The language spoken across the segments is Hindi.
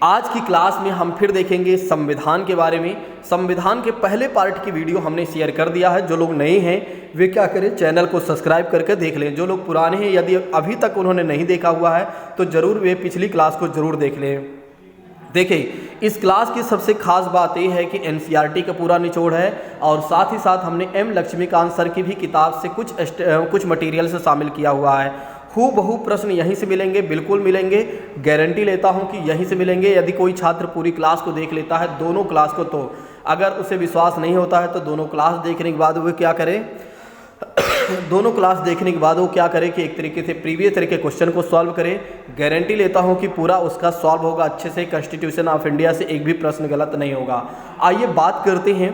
आज की क्लास में हम फिर देखेंगे संविधान के बारे में। संविधान के पहले पार्ट की वीडियो हमने शेयर कर दिया है। जो लोग नए हैं वे क्या करें, चैनल को सब्सक्राइब करके देख लें। जो लोग पुराने हैं यदि अभी तक उन्होंने नहीं देखा हुआ है तो ज़रूर वे पिछली क्लास को ज़रूर देख लें। देखिए, इस क्लास की सबसे खास बात यह है कि एनसीईआरटी का पूरा निचोड़ है और साथ ही साथ हमने एम लक्ष्मीकांत सर की भी किताब से कुछ मटेरियल से शामिल किया हुआ है। हूबहू प्रश्न यहीं से मिलेंगे, बिल्कुल मिलेंगे, गारंटी लेता हूं कि यहीं से मिलेंगे। यदि कोई छात्र पूरी क्लास को देख लेता है, दोनों क्लास को, तो अगर उसे विश्वास नहीं होता है तो दोनों क्लास देखने के बाद वो क्या करे दोनों क्लास देखने के बाद वो क्या करे कि एक तरीके से प्रीवियस तरह के क्वेश्चन को सॉल्व करे। गारंटी लेता हूं कि पूरा उसका सॉल्व होगा अच्छे से। कॉन्स्टिट्यूशन ऑफ इंडिया से एक भी प्रश्न गलत नहीं होगा। आइए बात करते हैं,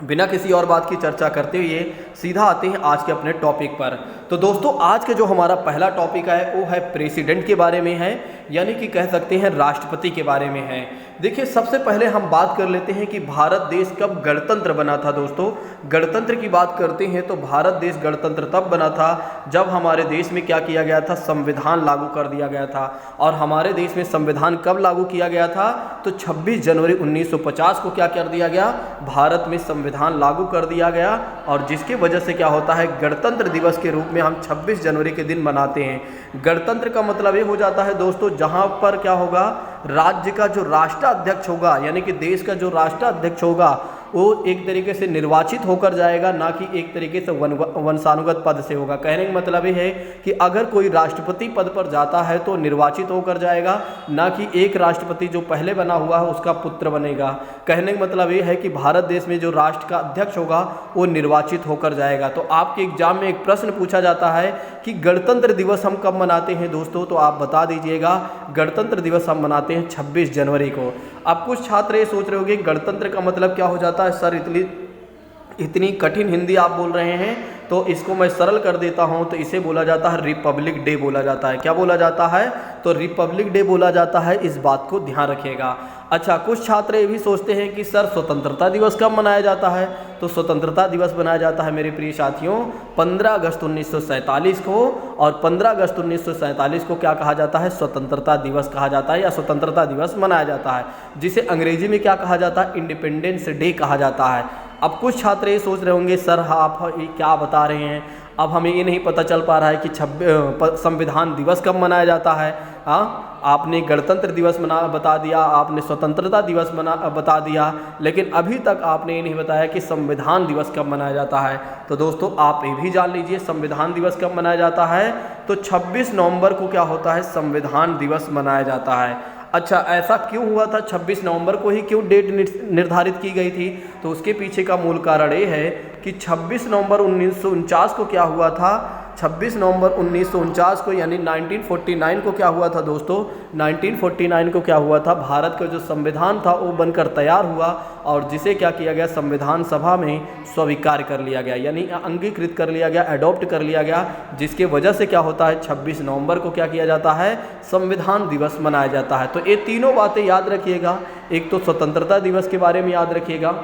बिना किसी और बात की चर्चा करते हुए सीधा आते हैं आज के अपने टॉपिक पर। तो दोस्तों, आज का जो हमारा पहला टॉपिक है वो है प्रेसिडेंट के बारे में है, यानी कि कह सकते हैं राष्ट्रपति के बारे में है। देखिए, सबसे पहले हम बात कर लेते हैं कि भारत देश कब गणतंत्र बना था। दोस्तों, गणतंत्र की बात करते हैं तो भारत देश गणतंत्र तब बना था जब हमारे देश में क्या किया गया था, संविधान लागू कर दिया गया था। और हमारे देश में संविधान कब लागू किया गया था, तो 26 जनवरी 1950 को क्या कर दिया गया, भारत में संविधान लागू कर दिया गया। और जिसकी वजह से क्या होता है, गणतंत्र दिवस के रूप में हम 26 जनवरी के दिन मनाते हैं। गणतंत्र का मतलब ये हो जाता है दोस्तों, जहां पर क्या होगा, राज्य का जो राष्ट्राध्यक्ष होगा, यानी कि देश का जो राष्ट्राध्यक्ष होगा वो एक तरीके से निर्वाचित होकर जाएगा, ना कि एक तरीके से वंशानुगत पद से होगा। कहने का मतलब ये है कि अगर कोई राष्ट्रपति पद पर जाता है तो निर्वाचित होकर जाएगा, ना कि एक राष्ट्रपति जो पहले बना हुआ है उसका पुत्र बनेगा। कहने का मतलब ये है कि भारत देश में जो राष्ट्र का अध्यक्ष होगा वो निर्वाचित होकर जाएगा। तो आपके एग्जाम में एक प्रश्न पूछा जाता है कि गणतंत्र दिवस हम कब मनाते हैं दोस्तों, तो आप बता दीजिएगा गणतंत्र दिवस हम मनाते हैं 26 जनवरी को। अब कुछ छात्र ये सोच रहे होंगे गणतंत्र का मतलब क्या हो जाता है सर, इतनी कठिन हिंदी आप बोल रहे हैं, तो इसको मैं सरल कर देता हूं। तो इसे बोला जाता है रिपब्लिक डे बोला जाता है। क्या बोला जाता है, तो रिपब्लिक डे बोला जाता है। इस बात को ध्यान रखिएगा। अच्छा, कुछ छात्र ये भी सोचते हैं कि सर स्वतंत्रता दिवस कब मनाया जाता है, तो स्वतंत्रता दिवस मनाया जाता है मेरे प्रिय साथियों 15 अगस्त 1947 को। और 15 अगस्त 1947 को क्या कहा जाता है, स्वतंत्रता दिवस कहा जाता है या स्वतंत्रता दिवस मनाया जाता है, जिसे अंग्रेजी में क्या कहा जाता है, इंडिपेंडेंस डे कहा जाता है। अब कुछ छात्र ये सोच रहे होंगे सर आप ये क्या बता रहे हैं, अब हमें ये नहीं पता चल पा रहा है कि संविधान दिवस कब मनाया जाता है। हाँ, आपने गणतंत्र दिवस बता दिया, आपने स्वतंत्रता दिवस बता दिया, लेकिन अभी तक आपने ये नहीं बताया कि संविधान दिवस कब मनाया जाता है। तो दोस्तों, आप ये भी जान लीजिए संविधान दिवस कब मनाया जाता है, तो 26 नवंबर को क्या होता है, संविधान दिवस मनाया जाता है। अच्छा, ऐसा क्यों हुआ था, 26 नवंबर को ही क्यों डेट निर्धारित की गई थी, तो उसके पीछे का मूल कारण ये है कि 26 नवंबर 1949 को क्या हुआ था, 26 नवंबर 1949 को यानी 1949 को क्या हुआ था दोस्तों, 1949 को क्या हुआ था, भारत का जो संविधान था वो बनकर तैयार हुआ और जिसे क्या किया गया, संविधान सभा में स्वीकार कर लिया गया, यानी अंगीकृत कर लिया गया, अडॉप्ट कर लिया गया। जिसके वजह से क्या होता है, 26 नवंबर को क्या किया जाता है, संविधान दिवस मनाया जाता है। तो ये तीनों बातें याद रखिएगा। एक तो स्वतंत्रता दिवस के बारे में याद रखिएगा,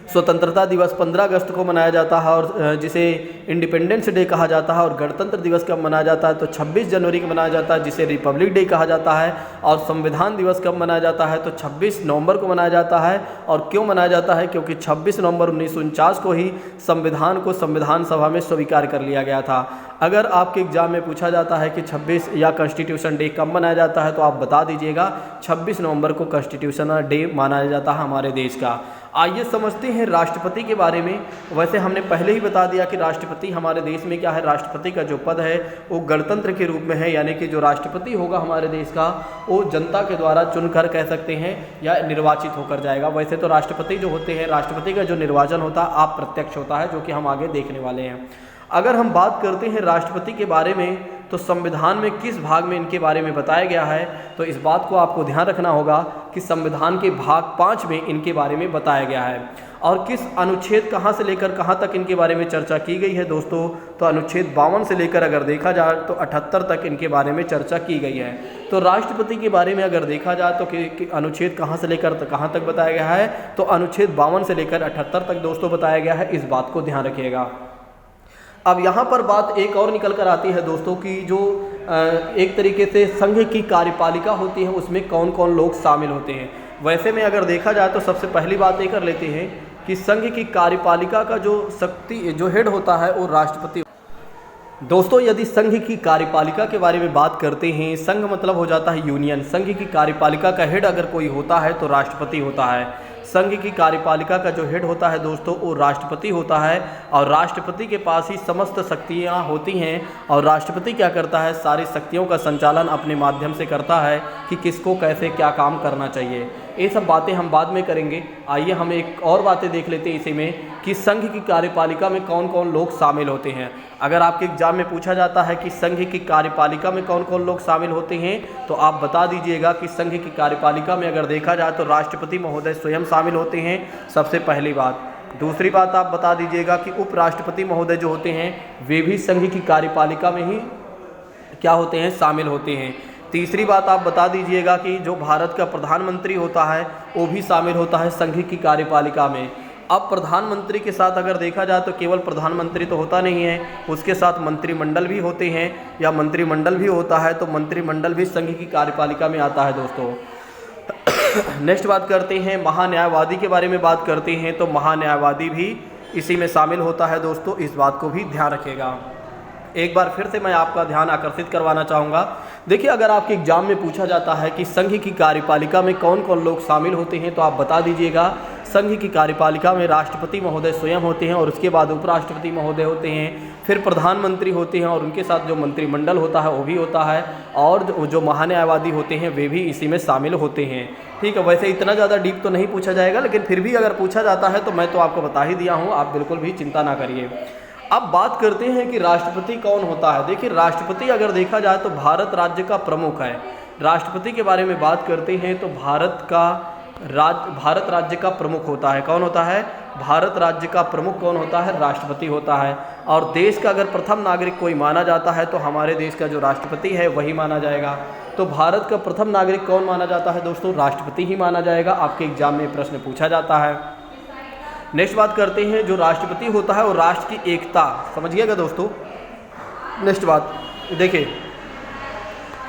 स्वतंत्रता दिवस 15 अगस्त को मनाया जाता है और जिसे इंडिपेंडेंस डे कहा जाता है। और गणतंत्र दिवस कब मनाया जाता है, तो 26 जनवरी को मनाया जाता है, जिसे रिपब्लिक डे कहा जाता है। और संविधान दिवस कब मनाया जाता है, तो 26 नवंबर को मनाया जाता है। और क्यों मनाया जाता है, क्योंकि 26 नवंबर 1949 को ही संविधान को संविधान सभा में स्वीकार कर लिया गया था। अगर आपके एग्जाम में पूछा जाता है कि 26 या कॉन्स्टिट्यूशन डे कब मनाया जाता है, तो आप बता दीजिएगा 26 नवंबर को कॉन्स्टिट्यूशनल डे माना जाता है हमारे देश का। आइए समझते हैं राष्ट्रपति के बारे में। वैसे हमने पहले ही बता दिया कि राष्ट्रपति हमारे देश में क्या है, राष्ट्रपति का जो पद है वो गणतंत्र के रूप में है, यानी कि जो राष्ट्रपति होगा हमारे देश का वो जनता के द्वारा चुनकर कह सकते हैं या निर्वाचित होकर जाएगा। वैसे तो राष्ट्रपति जो होते हैं, राष्ट्रपति का जो निर्वाचन होता है अप्रत्यक्ष होता है, जो कि हम आगे देखने वाले हैं। अगर हम बात करते हैं राष्ट्रपति के बारे में, तो संविधान में किस भाग में इनके बारे में बताया गया है, तो इस बात को आपको ध्यान रखना होगा कि संविधान के भाग 5 में इनके बारे में बताया गया है। और किस अनुच्छेद कहाँ से लेकर कहाँ तक इनके बारे में चर्चा की गई है दोस्तों, तो अनुच्छेद 52 से लेकर अगर देखा जाए तो 78 तक इनके बारे में चर्चा की गई है। तो राष्ट्रपति के बारे में अगर देखा जाए तो कि अनुच्छेद कहाँ से लेकर कहाँ तक बताया गया है, तो अनुच्छेद 52 से लेकर 78 तक दोस्तों बताया गया है। इस बात को ध्यान रखिएगा। अब यहाँ पर बात एक और निकल कर आती है दोस्तों की जो एक तरीके से संघ की कार्यपालिका होती है उसमें कौन कौन लोग शामिल होते हैं। वैसे में अगर देखा जाए तो सबसे पहली बात ये कर लेते हैं कि संघ की कार्यपालिका का जो हेड होता है वो राष्ट्रपति। दोस्तों यदि संघ की कार्यपालिका के बारे में बात करते हैं, संघ मतलब हो जाता है यूनियन, संघ की कार्यपालिका का हेड अगर कोई होता है तो राष्ट्रपति होता है। संघ की कार्यपालिका का जो हेड होता है दोस्तों वो राष्ट्रपति होता है और राष्ट्रपति के पास ही समस्त शक्तियाँ होती हैं और राष्ट्रपति क्या करता है, सारी शक्तियों का संचालन अपने माध्यम से करता है कि किसको कैसे क्या काम करना चाहिए। ये सब बातें हम बाद में करेंगे। आइए हम एक और बातें देख लेते हैं इसी में कि संघ की कार्यपालिका में कौन कौन लोग शामिल होते हैं। अगर आपके एग्जाम में पूछा जाता है कि संघ की कार्यपालिका में कौन कौन लोग शामिल होते हैं तो आप बता दीजिएगा कि संघ की कार्यपालिका में अगर देखा जाए तो राष्ट्रपति महोदय स्वयं शामिल होते हैं, सबसे पहली बात। दूसरी बात आप बता दीजिएगा कि उपराष्ट्रपति महोदय जो होते हैं वे भी संघ की कार्यपालिका में ही क्या होते हैं, शामिल होते हैं। तीसरी बात आप बता दीजिएगा कि जो भारत का प्रधानमंत्री होता है वो भी शामिल होता है संघ की कार्यपालिका में। अब प्रधानमंत्री के साथ अगर देखा जाए तो केवल प्रधानमंत्री तो होता नहीं है, उसके साथ मंत्रिमंडल भी होते हैं या मंत्रिमंडल भी होता है, तो मंत्रिमंडल भी संघ की कार्यपालिका में आता है दोस्तों। नेक्स्ट बात करते हैं महान्यायवादी के बारे में बात करते हैं, तो महान्यायवादी भी इसी में शामिल होता है दोस्तों, इस बात को भी ध्यान रखिएगा। एक बार फिर से मैं आपका ध्यान आकर्षित करवाना चाहूँगा। देखिए अगर आपके एग्जाम में पूछा जाता है कि संघ की कार्यपालिका में कौन कौन लोग शामिल होते हैं तो आप बता दीजिएगा संघ की कार्यपालिका में राष्ट्रपति महोदय स्वयं होते हैं और उसके बाद उपराष्ट्रपति महोदय होते हैं, फिर प्रधानमंत्री होते हैं और उनके साथ जो मंत्रिमंडल होता है वो भी होता है और जो महान्यायवादी होते हैं वे भी इसी में शामिल होते हैं। ठीक है, वैसे इतना ज़्यादा डीप तो नहीं पूछा जाएगा, लेकिन फिर भी अगर पूछा जाता है तो मैं तो आपको बता ही दिया हूँ, आप बिल्कुल भी चिंता ना करिए। अब बात करते हैं कि राष्ट्रपति कौन होता है। देखिए राष्ट्रपति अगर देखा जाए तो भारत राज्य का प्रमुख है। राष्ट्रपति के बारे में बात करते हैं तो भारत राज्य का प्रमुख होता है। कौन होता है? भारत राज्य का प्रमुख कौन होता है? राष्ट्रपति होता है। और देश का अगर प्रथम नागरिक कोई माना जाता है तो हमारे देश का जो राष्ट्रपति है वही माना जाएगा। तो भारत का प्रथम नागरिक कौन माना जाता है दोस्तों? राष्ट्रपति ही माना जाएगा। आपके एग्जाम में प्रश्न पूछा जाता है। नेक्स्ट बात करते हैं, जो राष्ट्रपति होता है वो राष्ट्र की एकता, समझिएगा दोस्तों। नेक्स्ट बात देखिए,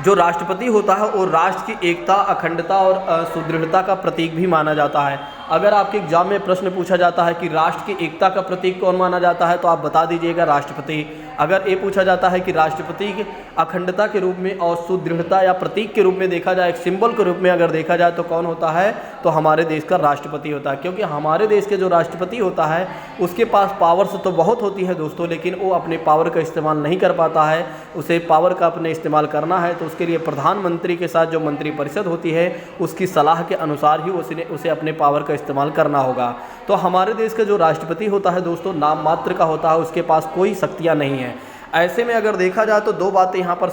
जो राष्ट्रपति होता है वो राष्ट्र की एकता, अखंडता और सुदृढ़ता का प्रतीक भी माना जाता है। अगर आपके एग्जाम में प्रश्न पूछा जाता है कि राष्ट्र की एकता का प्रतीक कौन माना जाता है तो आप बता दीजिएगा राष्ट्रपति। अगर ये पूछा जाता है कि राष्ट्रपति की अखंडता के रूप में और सुदृढ़ता या प्रतीक के रूप में देखा जाए, एक सिंबल के रूप में अगर देखा जाए तो कौन होता है? तो हमारे देश का राष्ट्रपति होता है। क्योंकि हमारे देश के जो राष्ट्रपति होता है उसके पास पावर्स तो बहुत होती है दोस्तों, लेकिन वो अपने पावर का इस्तेमाल नहीं कर पाता है। उसे पावर का अपने इस्तेमाल करना है तो उसके लिए प्रधानमंत्री के साथ जो मंत्रिपरिषद होती है उसकी सलाह के अनुसार ही उसे अपने पावर का इस्तेमाल करना होगा। तो हमारे देश का जो राष्ट्रपति होता है दोस्तों नाम मात्र का होता है, उसके पास कोई शक्तियाँ नहीं है। ऐसे में अगर देखा जाए तो दो बातें यहाँ पर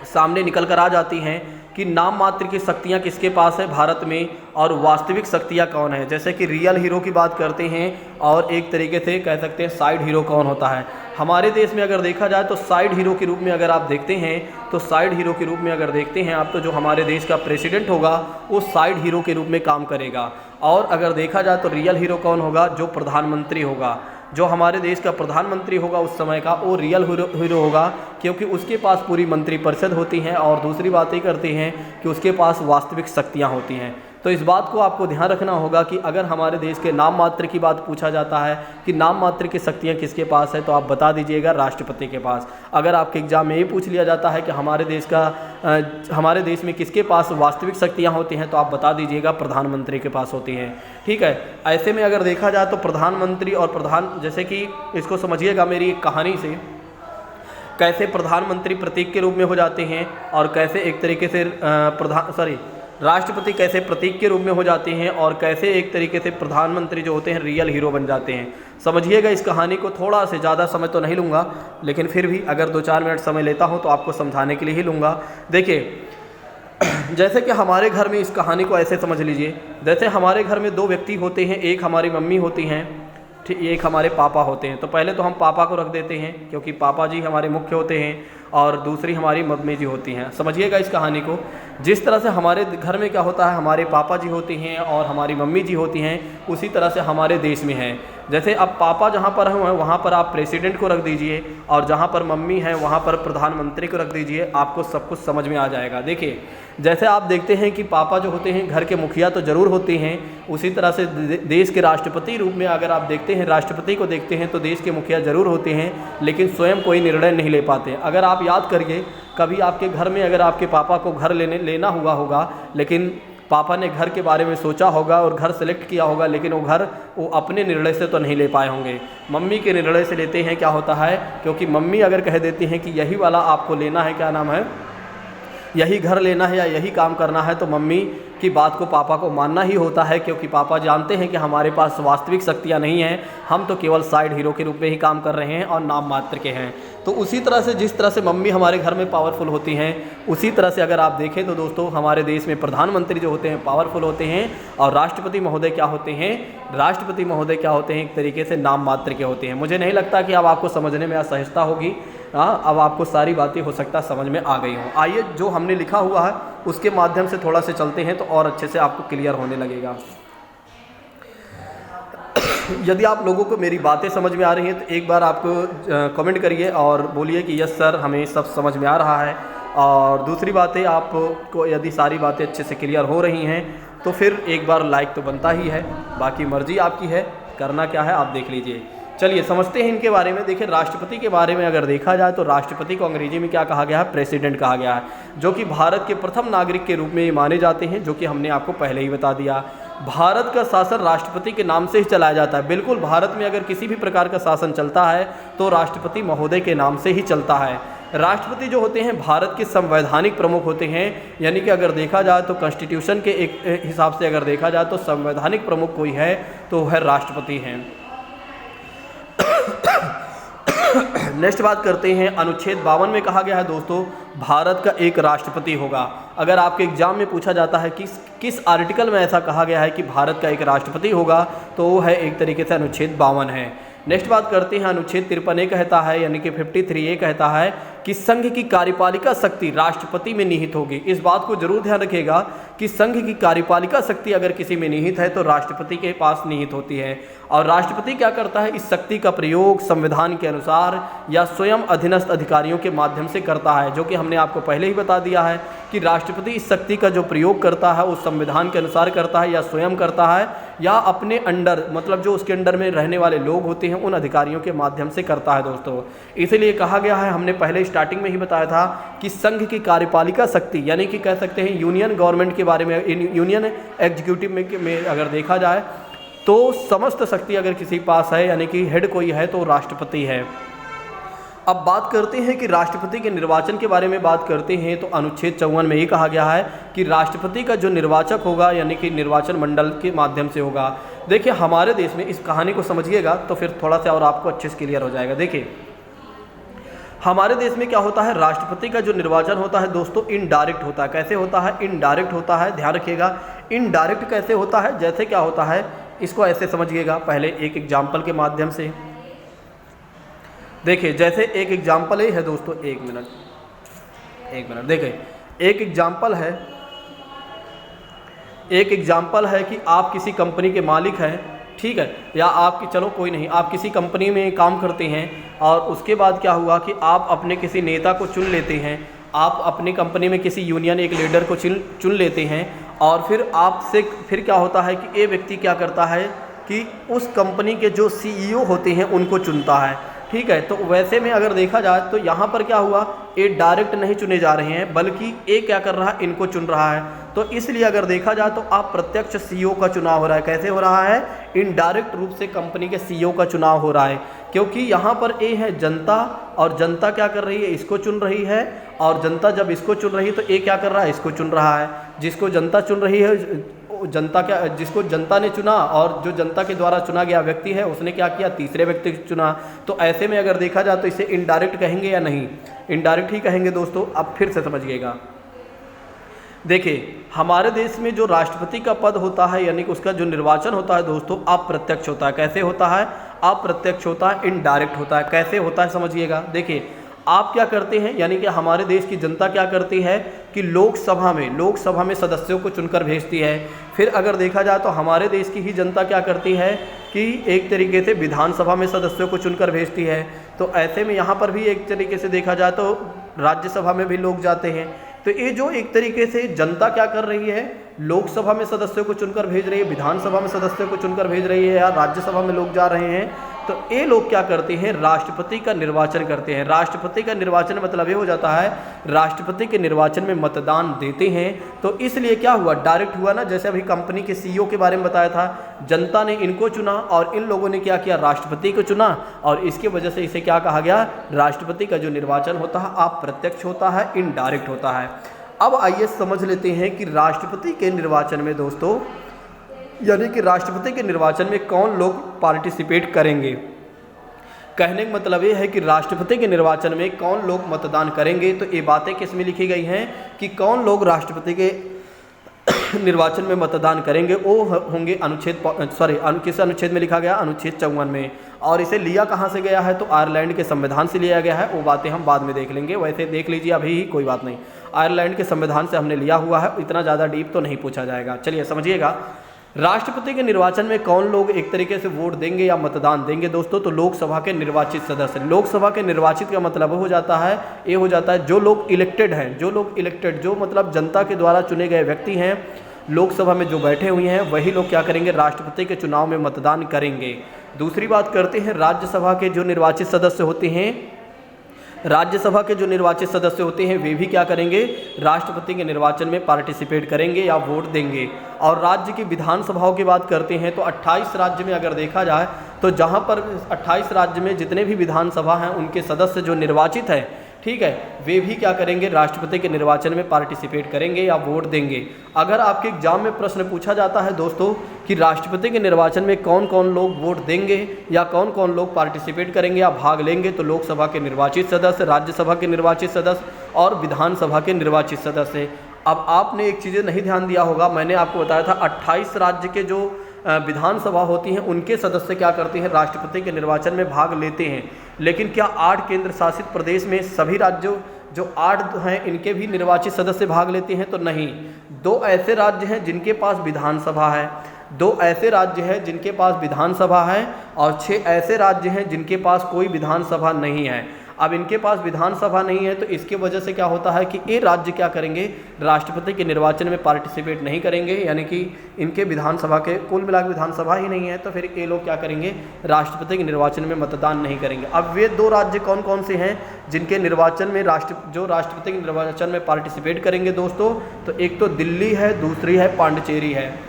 सामने निकल कर आ जाती हैं कि नाम मात्र की शक्तियाँ किसके पास है भारत में और वास्तविक शक्तियाँ कौन है। जैसे कि रियल हीरो की बात करते हैं और एक तरीके से कह सकते हैं साइड हीरो कौन होता है। हमारे देश में अगर देखा जाए तो साइड हीरो के रूप में अगर आप देखते हैं तो साइड हीरो के रूप में अगर देखते हैं आप तो जो हमारे देश का प्रेसिडेंट होगा वो साइड हीरो के रूप में काम करेगा। और अगर देखा जाए तो रियल हीरो कौन होगा? जो प्रधानमंत्री होगा, जो हमारे देश का प्रधानमंत्री होगा उस समय का वो रियल हीरो होगा, क्योंकि उसके पास पूरी मंत्रिपरिषद होती हैं और दूसरी बात ये करते हैं कि उसके पास वास्तविक शक्तियाँ होती हैं। तो इस बात को आपको ध्यान रखना होगा कि अगर हमारे देश के नाम मात्र की बात पूछा जाता है कि नाम मात्र की शक्तियाँ किसके पास है तो आप बता दीजिएगा राष्ट्रपति के पास। अगर आपके एग्जाम में ये पूछ लिया जाता है कि हमारे देश में किसके पास वास्तविक शक्तियाँ होती हैं तो आप बता दीजिएगा प्रधानमंत्री के पास होती हैं। ठीक है, ऐसे में अगर देखा जाए तो प्रधानमंत्री और जैसे कि इसको समझिएगा मेरी एक कहानी से, कैसे प्रधानमंत्री प्रतीक के रूप में हो जाते हैं और कैसे एक तरीके से राष्ट्रपति कैसे प्रतीक के रूप में हो जाते हैं और कैसे एक तरीके से प्रधानमंत्री जो होते हैं रियल हीरो बन जाते हैं। समझिएगा इस कहानी को, थोड़ा से ज़्यादा समय तो नहीं लूँगा, लेकिन फिर भी अगर 2-4 मिनट समय लेता हूँ तो आपको समझाने के लिए ही लूँगा। देखिए जैसे कि हमारे घर में इस कहानी को ऐसे समझ लीजिए, जैसे हमारे घर में 2 व्यक्ति होते हैं, एक हमारी मम्मी होती हैं, ठीक, एक हमारे पापा होते हैं। तो पहले तो हम पापा को रख देते हैं क्योंकि पापा जी हमारे मुख्य होते हैं और दूसरी हमारी मम्मी जी होती हैं। समझिएगा इस कहानी को, जिस तरह से हमारे घर में क्या होता है, हमारे पापा जी होते हैं और हमारी मम्मी जी होती हैं, उसी तरह से हमारे देश में है। जैसे अब पापा जहाँ पर हैं वहाँ पर आप प्रेसिडेंट को रख दीजिए, और जहाँ पर मम्मी हैं वहाँ पर प्रधानमंत्री को रख दीजिए, आपको सब कुछ समझ में आ जाएगा। देखिए जैसे आप देखते हैं कि पापा जो होते हैं घर के मुखिया तो ज़रूर होते हैं, उसी तरह से देश के राष्ट्रपति रूप में अगर आप देखते हैं, राष्ट्रपति को देखते हैं तो देश के मुखिया ज़रूर होते हैं, लेकिन स्वयं कोई निर्णय नहीं ले पाते। अगर आप याद करिए कभी आपके घर में अगर आपके पापा को घर लेना हुआ होगा, लेकिन पापा ने घर के बारे में सोचा होगा और घर सेलेक्ट किया होगा, लेकिन वो अपने निर्णय से तो नहीं ले पाए होंगे, मम्मी के निर्णय से लेते हैं। क्या होता है, क्योंकि मम्मी अगर कह देती हैं कि यही वाला आपको लेना है, क्या नाम है, यही घर लेना है या यही काम करना है, तो मम्मी की बात को पापा को मानना ही होता है, क्योंकि पापा जानते हैं कि हमारे पास वास्तविक शक्तियाँ नहीं हैं, हम तो केवल साइड हीरो के रूप में ही काम कर रहे हैं और नाम मात्र के हैं। तो उसी तरह से जिस तरह से मम्मी हमारे घर में पावरफुल होती हैं, उसी तरह से अगर आप देखें तो दोस्तों हमारे देश में प्रधानमंत्री जो होते हैं पावरफुल होते हैं, और राष्ट्रपति महोदय क्या होते हैं, राष्ट्रपति महोदय क्या होते हैं, एक तरीके से नाम मात्र के होते हैं। मुझे नहीं लगता कि अब आपको समझने में असहजता होगी। अब आपको सारी बातें हो सकता समझ में आ गई हों। आइए जो हमने लिखा हुआ है उसके माध्यम से थोड़ा से चलते हैं तो और अच्छे से आपको क्लियर होने लगेगा। यदि आप लोगों को मेरी बातें समझ में आ रही हैं तो एक बार आपको कमेंट करिए और बोलिए कि यस सर हमें सब समझ में आ रहा है। और दूसरी बात है, आपको यदि सारी बातें अच्छे से क्लियर हो रही हैं तो फिर एक बार लाइक तो बनता ही है, बाकी मर्जी आपकी है, करना क्या है आप देख लीजिए। चलिए समझते हैं इनके बारे में। देखिए राष्ट्रपति के बारे में अगर देखा जाए तो राष्ट्रपति को अंग्रेजी में क्या कहा गया है, प्रेसिडेंट कहा गया है, जो कि भारत के प्रथम नागरिक के रूप में ये माने जाते हैं, जो कि हमने आपको पहले ही बता दिया। भारत का शासन राष्ट्रपति के नाम से ही चलाया जाता है। बिल्कुल, भारत में अगर किसी भी प्रकार का शासन चलता है तो राष्ट्रपति महोदय के नाम से ही चलता है। राष्ट्रपति जो होते हैं भारत के संवैधानिक प्रमुख होते हैं, यानी कि अगर देखा जाए तो कॉन्स्टिट्यूशन के एक हिसाब से अगर देखा जाए तो संवैधानिक प्रमुख कोई है तो वह राष्ट्रपति हैं। नेक्स्ट बात करते हैं, अनुच्छेद 52 में कहा गया है दोस्तों भारत का एक राष्ट्रपति होगा। अगर आपके एग्जाम में पूछा जाता है किस आर्टिकल में ऐसा कहा गया है कि भारत का एक राष्ट्रपति होगा, तो वो है एक तरीके से अनुच्छेद 52 है। नेक्स्ट बात करते हैं, अनुच्छेद 53 कहता है, यानी कि 53A कहता है कि संघ की कार्यपालिका शक्ति राष्ट्रपति में निहित होगी। इस बात को जरूर ध्यान रखिएगा कि संघ की कार्यपालिका शक्ति अगर किसी में निहित है तो राष्ट्रपति के पास निहित होती है। और राष्ट्रपति क्या करता है, इस शक्ति का प्रयोग संविधान के अनुसार या स्वयं अधीनस्थ अधिकारियों के माध्यम से करता है, जो कि हमने आपको पहले ही बता दिया है कि राष्ट्रपति इस शक्ति का जो प्रयोग करता है वो संविधान के अनुसार करता है या स्वयं करता है या अपने अंडर, मतलब जो उसके अंडर में रहने वाले लोग होते हैं उन अधिकारियों के माध्यम से करता है दोस्तों। इसलिए कहा गया है, हमने पहले स्टार्टिंग में ही बताया था कि संघ की कार्यपालिका शक्ति, यानी कि कह सकते हैं यूनियन गवर्नमेंट के बारे में, यूनियन एग्जीक्यूटिव में अगर देखा जाए तो समस्त शक्ति अगर किसी पास है, यानी कि हेड कोई है तो राष्ट्रपति है। अब बात करते हैं कि राष्ट्रपति के निर्वाचन के बारे में बात करते हैं तो अनुच्छेद 54 में ये कहा गया है कि राष्ट्रपति का जो निर्वाचक होगा, यानी कि निर्वाचन मंडल के माध्यम से होगा। देखिए हमारे देश में, इस कहानी को समझिएगा तो फिर थोड़ा सा और आपको अच्छे से क्लियर हो जाएगा। देखिए हमारे देश में क्या होता है, राष्ट्रपति का जो निर्वाचन होता है दोस्तों इनडायरेक्ट होता है। कैसे होता है, इनडायरेक्ट होता है, ध्यान रखिएगा। इनडायरेक्ट कैसे होता है, जैसे क्या होता है, इसको ऐसे समझिएगा पहले एक एग्जाम्पल के माध्यम से। देखिए जैसे एक एग्जाम्पल ही है दोस्तों, एक मिनट देखिए एक एग्जाम्पल है कि आप किसी कंपनी के मालिक हैं, ठीक है, या आपकी, चलो कोई नहीं, आप किसी कंपनी में काम करते हैं और उसके बाद क्या हुआ कि आप अपने किसी नेता को चुन लेते हैं, आप अपनी कंपनी में किसी यूनियन एक लीडर को चुन लेते हैं और फिर आपसे फिर क्या होता है कि ये व्यक्ति क्या करता है कि उस कंपनी के जो CEO होते हैं उनको चुनता है, ठीक है। तो वैसे में अगर देखा जाए तो यहाँ पर क्या हुआ, ये डायरेक्ट नहीं चुने जा रहे हैं बल्कि ये क्या कर रहा है, इनको चुन रहा है। तो इसलिए अगर देखा जाए तो आप प्रत्यक्ष CEO का चुनाव हो रहा है। कैसे हो रहा है, इनडायरेक्ट रूप से कंपनी के CEO का चुनाव हो रहा है, क्योंकि यहाँ पर ये है जनता, और जनता क्या कर रही है, इसको चुन रही है, और जनता जब इसको चुन रही है तो ये क्या कर रहा है, इसको चुन रहा है। जिसको जनता चुन रही है, जिसको जनता ने चुना और जो जनता के द्वारा चुना गया व्यक्ति है उसने क्या किया, तीसरे व्यक्ति को चुना। तो ऐसे में अगर देखा जाए तो इसे इनडायरेक्ट कहेंगे या नहीं, इनडायरेक्ट ही कहेंगे दोस्तों। अब फिर से समझिएगा, देखिए हमारे देश में जो राष्ट्रपति का पद होता है, यानी कि उसका जो निर्वाचन होता है दोस्तों अप्रत्यक्ष होता है। कैसे होता है, अप्रत्यक्ष होता है, इनडायरेक्ट होता है। कैसे होता है समझिएगा, देखिए आप क्या करते हैं, यानी कि हमारे देश की जनता क्या करती है कि लोकसभा में सदस्यों को चुनकर भेजती है। फिर अगर देखा जाए तो हमारे देश की ही जनता क्या करती है कि एक तरीके से विधानसभा में सदस्यों को चुनकर भेजती है। तो ऐसे में यहाँ पर भी एक तरीके से देखा जाए तो राज्यसभा में भी लोग जाते हैं। तो ये जो एक तरीके से जनता क्या कर रही है, लोकसभा में सदस्यों को चुनकर भेज रही है, विधानसभा में सदस्यों को चुनकर भेज रही है, या राज्यसभा में लोग जा रहे हैं, तो ये लोग क्या करते हैं, राष्ट्रपति का निर्वाचन करते हैं। राष्ट्रपति का निर्वाचन मतलब ये हो जाता है राष्ट्रपति के निर्वाचन में मतदान देते हैं। तो इसलिए क्या हुआ, डायरेक्ट हुआ ना, जैसे अभी कंपनी के सीईओ के बारे में बताया था, जनता ने इनको चुना और इन लोगों ने क्या किया, राष्ट्रपति को चुना, और इसकी वजह से इसे क्या कहा गया, राष्ट्रपति का जो निर्वाचन होता है अप्रत्यक्ष होता है, इनडायरेक्ट होता है। अब आइए समझ लेते हैं कि राष्ट्रपति के निर्वाचन में दोस्तों, यानी कि राष्ट्रपति के निर्वाचन में कौन लोग पार्टिसिपेट करेंगे। कहने का मतलब ये है कि राष्ट्रपति के निर्वाचन में कौन लोग मतदान करेंगे। तो ये बातें किस में लिखी गई हैं कि कौन लोग राष्ट्रपति के निर्वाचन में मतदान करेंगे, वो होंगे किस अनुच्छेद में लिखा गया, अनुच्छेद 54 में। और इसे लिया कहाँ से गया है, तो आयरलैंड के संविधान से लिया गया है। वो बातें हम बाद में देख लेंगे, वैसे देख लीजिए अभी ही, कोई बात नहीं। आयरलैंड के संविधान से हमने लिया हुआ है, इतना ज़्यादा डीप तो नहीं पूछा जाएगा। चलिए समझिएगा, राष्ट्रपति के निर्वाचन में कौन लोग एक तरीके से वोट देंगे या मतदान देंगे दोस्तों, तो लोकसभा के निर्वाचित सदस्य। लोकसभा के निर्वाचित का मतलब हो जाता है, ये हो जाता है जो लोग इलेक्टेड हैं, जो मतलब जनता के द्वारा चुने गए व्यक्ति हैं, लोकसभा में जो बैठे हुए हैं, वही लोग क्या करेंगे, राष्ट्रपति के चुनाव में मतदान करेंगे। दूसरी बात करते हैं राज्यसभा के जो निर्वाचित सदस्य होते हैं, राज्यसभा के जो निर्वाचित सदस्य होते हैं वे भी क्या करेंगे, राष्ट्रपति के निर्वाचन में पार्टिसिपेट करेंगे या वोट देंगे। और राज्य की विधानसभाओं की बात करते हैं तो 28 राज्य में अगर देखा जाए तो जहां पर 28 राज्य में जितने भी विधानसभा हैं उनके सदस्य जो निर्वाचित हैं, ठीक है, वे भी क्या करेंगे, राष्ट्रपति के निर्वाचन में पार्टिसिपेट करेंगे या वोट देंगे। अगर आपके एग्जाम में प्रश्न पूछा जाता है दोस्तों कि राष्ट्रपति के निर्वाचन में कौन कौन लोग वोट देंगे या कौन कौन लोग पार्टिसिपेट करेंगे या भाग लेंगे, तो लोकसभा के निर्वाचित सदस्य, राज्यसभा के निर्वाचित सदस्य और विधानसभा के निर्वाचित सदस्य। अब आपने एक चीज़ें नहीं ध्यान दिया होगा, मैंने आपको बताया था 28 राज्य के जो विधानसभा होती हैं उनके सदस्य क्या करते हैं, राष्ट्रपति के निर्वाचन में भाग लेते हैं। लेकिन क्या 8 केंद्र शासित प्रदेश में सभी राज्यों जो 8 हैं इनके भी निर्वाचित सदस्य भाग लेते हैं, तो नहीं। 2 ऐसे राज्य हैं जिनके पास विधानसभा है, 2 ऐसे राज्य हैं जिनके पास विधानसभा है, और 6 ऐसे राज्य हैं जिनके पास कोई विधानसभा नहीं है। अब इनके पास विधानसभा नहीं है तो इसके वजह से क्या होता है कि ये राज्य क्या करेंगे, राष्ट्रपति के निर्वाचन में पार्टिसिपेट नहीं करेंगे, यानी कि इनके विधानसभा के कुल मिलाकर विधानसभा ही नहीं है, तो फिर ये लोग क्या करेंगे, राष्ट्रपति के निर्वाचन में मतदान नहीं करेंगे। अब वे 2 राज्य कौन कौन से हैं जिनके निर्वाचन में राष्ट्रपति के निर्वाचन में पार्टिसिपेट करेंगे दोस्तों, तो एक तो दिल्ली है, दूसरी है पांडिचेरी है।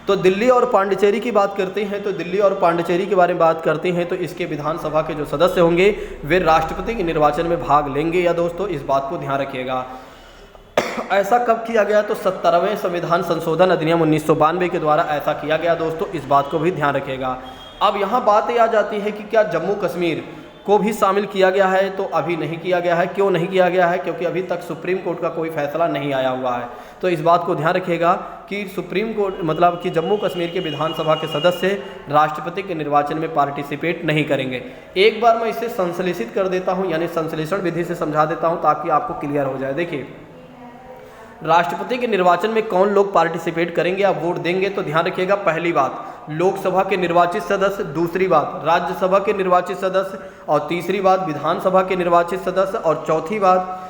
तो दिल्ली और पांडिचेरी की बात करते हैं, तो दिल्ली और पांडिचेरी के बारे में बात करते हैं तो इसके विधानसभा के जो सदस्य होंगे वे राष्ट्रपति के निर्वाचन में भाग लेंगे या दोस्तों, इस बात को ध्यान रखिएगा। ऐसा कब किया गया, तो 17वें संविधान संशोधन अधिनियम 1992 के द्वारा ऐसा किया गया दोस्तों, इस बात को भी ध्यान रखिएगा। अब यहाँ बात ये आ जाती है कि क्या जम्मू कश्मीर को भी शामिल किया गया है, तो अभी नहीं किया गया है। क्यों नहीं किया गया है, क्योंकि अभी तक सुप्रीम कोर्ट का कोई फैसला नहीं आया हुआ है। तो इस बात को ध्यान रखिएगा कि सुप्रीम कोर्ट मतलब कि जम्मू कश्मीर के विधानसभा के सदस्य राष्ट्रपति के निर्वाचन में पार्टिसिपेट नहीं करेंगे। एक बार मैं इसे संश्लेषित कर देता हूँ, यानी संश्लेषण विधि से समझा देता हूँ ताकि आपको क्लियर हो जाए। देखिए, राष्ट्रपति के निर्वाचन में कौन लोग पार्टिसिपेट करेंगे या वोट देंगे, तो ध्यान रखिएगा, पहली बात लोकसभा के निर्वाचित सदस्य, दूसरी बात राज्यसभा के निर्वाचित सदस्य, और तीसरी बात विधानसभा के निर्वाचित सदस्य, और चौथी बात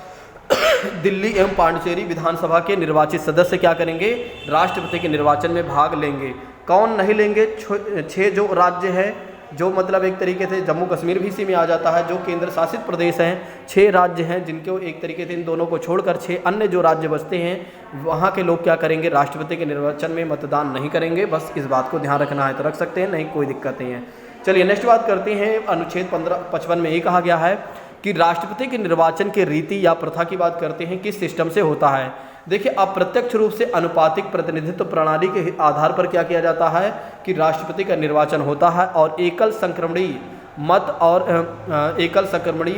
दिल्ली एवं पांडिचेरी विधानसभा के निर्वाचित सदस्य क्या करेंगे, राष्ट्रपति के निर्वाचन में भाग लेंगे। कौन नहीं लेंगे, 6 जो राज्य है, जो मतलब एक तरीके से जम्मू कश्मीर भी इसी में आ जाता है, जो केंद्र शासित प्रदेश हैं, 6 राज्य हैं जिनको एक तरीके से इन दोनों को छोड़कर 6 अन्य जो राज्य बचते हैं वहाँ के लोग क्या करेंगे, राष्ट्रपति के निर्वाचन में मतदान नहीं करेंगे। बस इस बात को ध्यान रखना है तो रख सकते हैं, नहीं कोई दिक्कत नहीं है। चलिए नेक्स्ट बात करते हैं। अनुच्छेद 55 में ये कहा गया है कि राष्ट्रपति के निर्वाचन के रीति या प्रथा की बात करते हैं, किस सिस्टम से होता है। देखिए, अप्रत्यक्ष रूप से अनुपातिक प्रतिनिधित्व प्रणाली के आधार पर क्या किया जाता है कि राष्ट्रपति का निर्वाचन होता है, और एकल संक्रमणी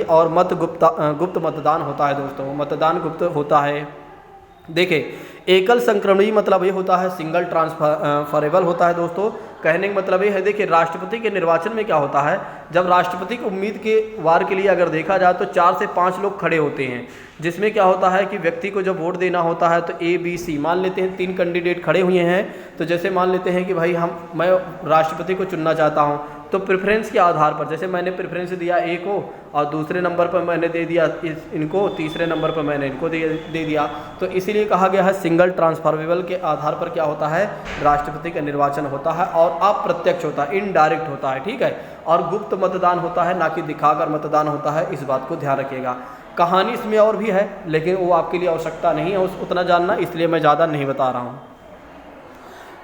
और मत गुप्त मतदान होता है दोस्तों, मतदान गुप्त होता है। देखिए, एकल संक्रमणीय मतलब ये होता है सिंगल ट्रांसफरेबल होता है दोस्तों। कहने का मतलब ये है, देखिए राष्ट्रपति के निर्वाचन में क्या होता है, जब राष्ट्रपति को उम्मीद के वार के लिए अगर देखा जाए तो 4 से 5 लोग खड़े होते हैं, जिसमें क्या होता है कि व्यक्ति को जब वोट देना होता है तो ए बी सी मान लेते हैं 3 कैंडिडेट खड़े हुए हैं। तो जैसे मान लेते हैं कि भाई मैं राष्ट्रपति को चुनना चाहता हूं, तो प्रेफरेंस के आधार पर जैसे मैंने प्रेफरेंस दिया ए को और दूसरे नंबर पर मैंने दे दिया इनको, तीसरे नंबर पर मैंने इनको दे दिया। तो इसीलिए कहा गया है सिंगल ट्रांसफरेबल के आधार पर क्या होता है, राष्ट्रपति का निर्वाचन होता है और अप्रत्यक्ष होता है, इनडायरेक्ट होता है, ठीक है। और गुप्त मतदान होता है, ना कि दिखाकर मतदान होता है, इस बात को ध्यान रखिएगा। कहानी इसमें और भी है, लेकिन वो आपके लिए आवश्यकता नहीं है उतना जानना, इसलिए मैं ज़्यादा नहीं बता रहा हूँ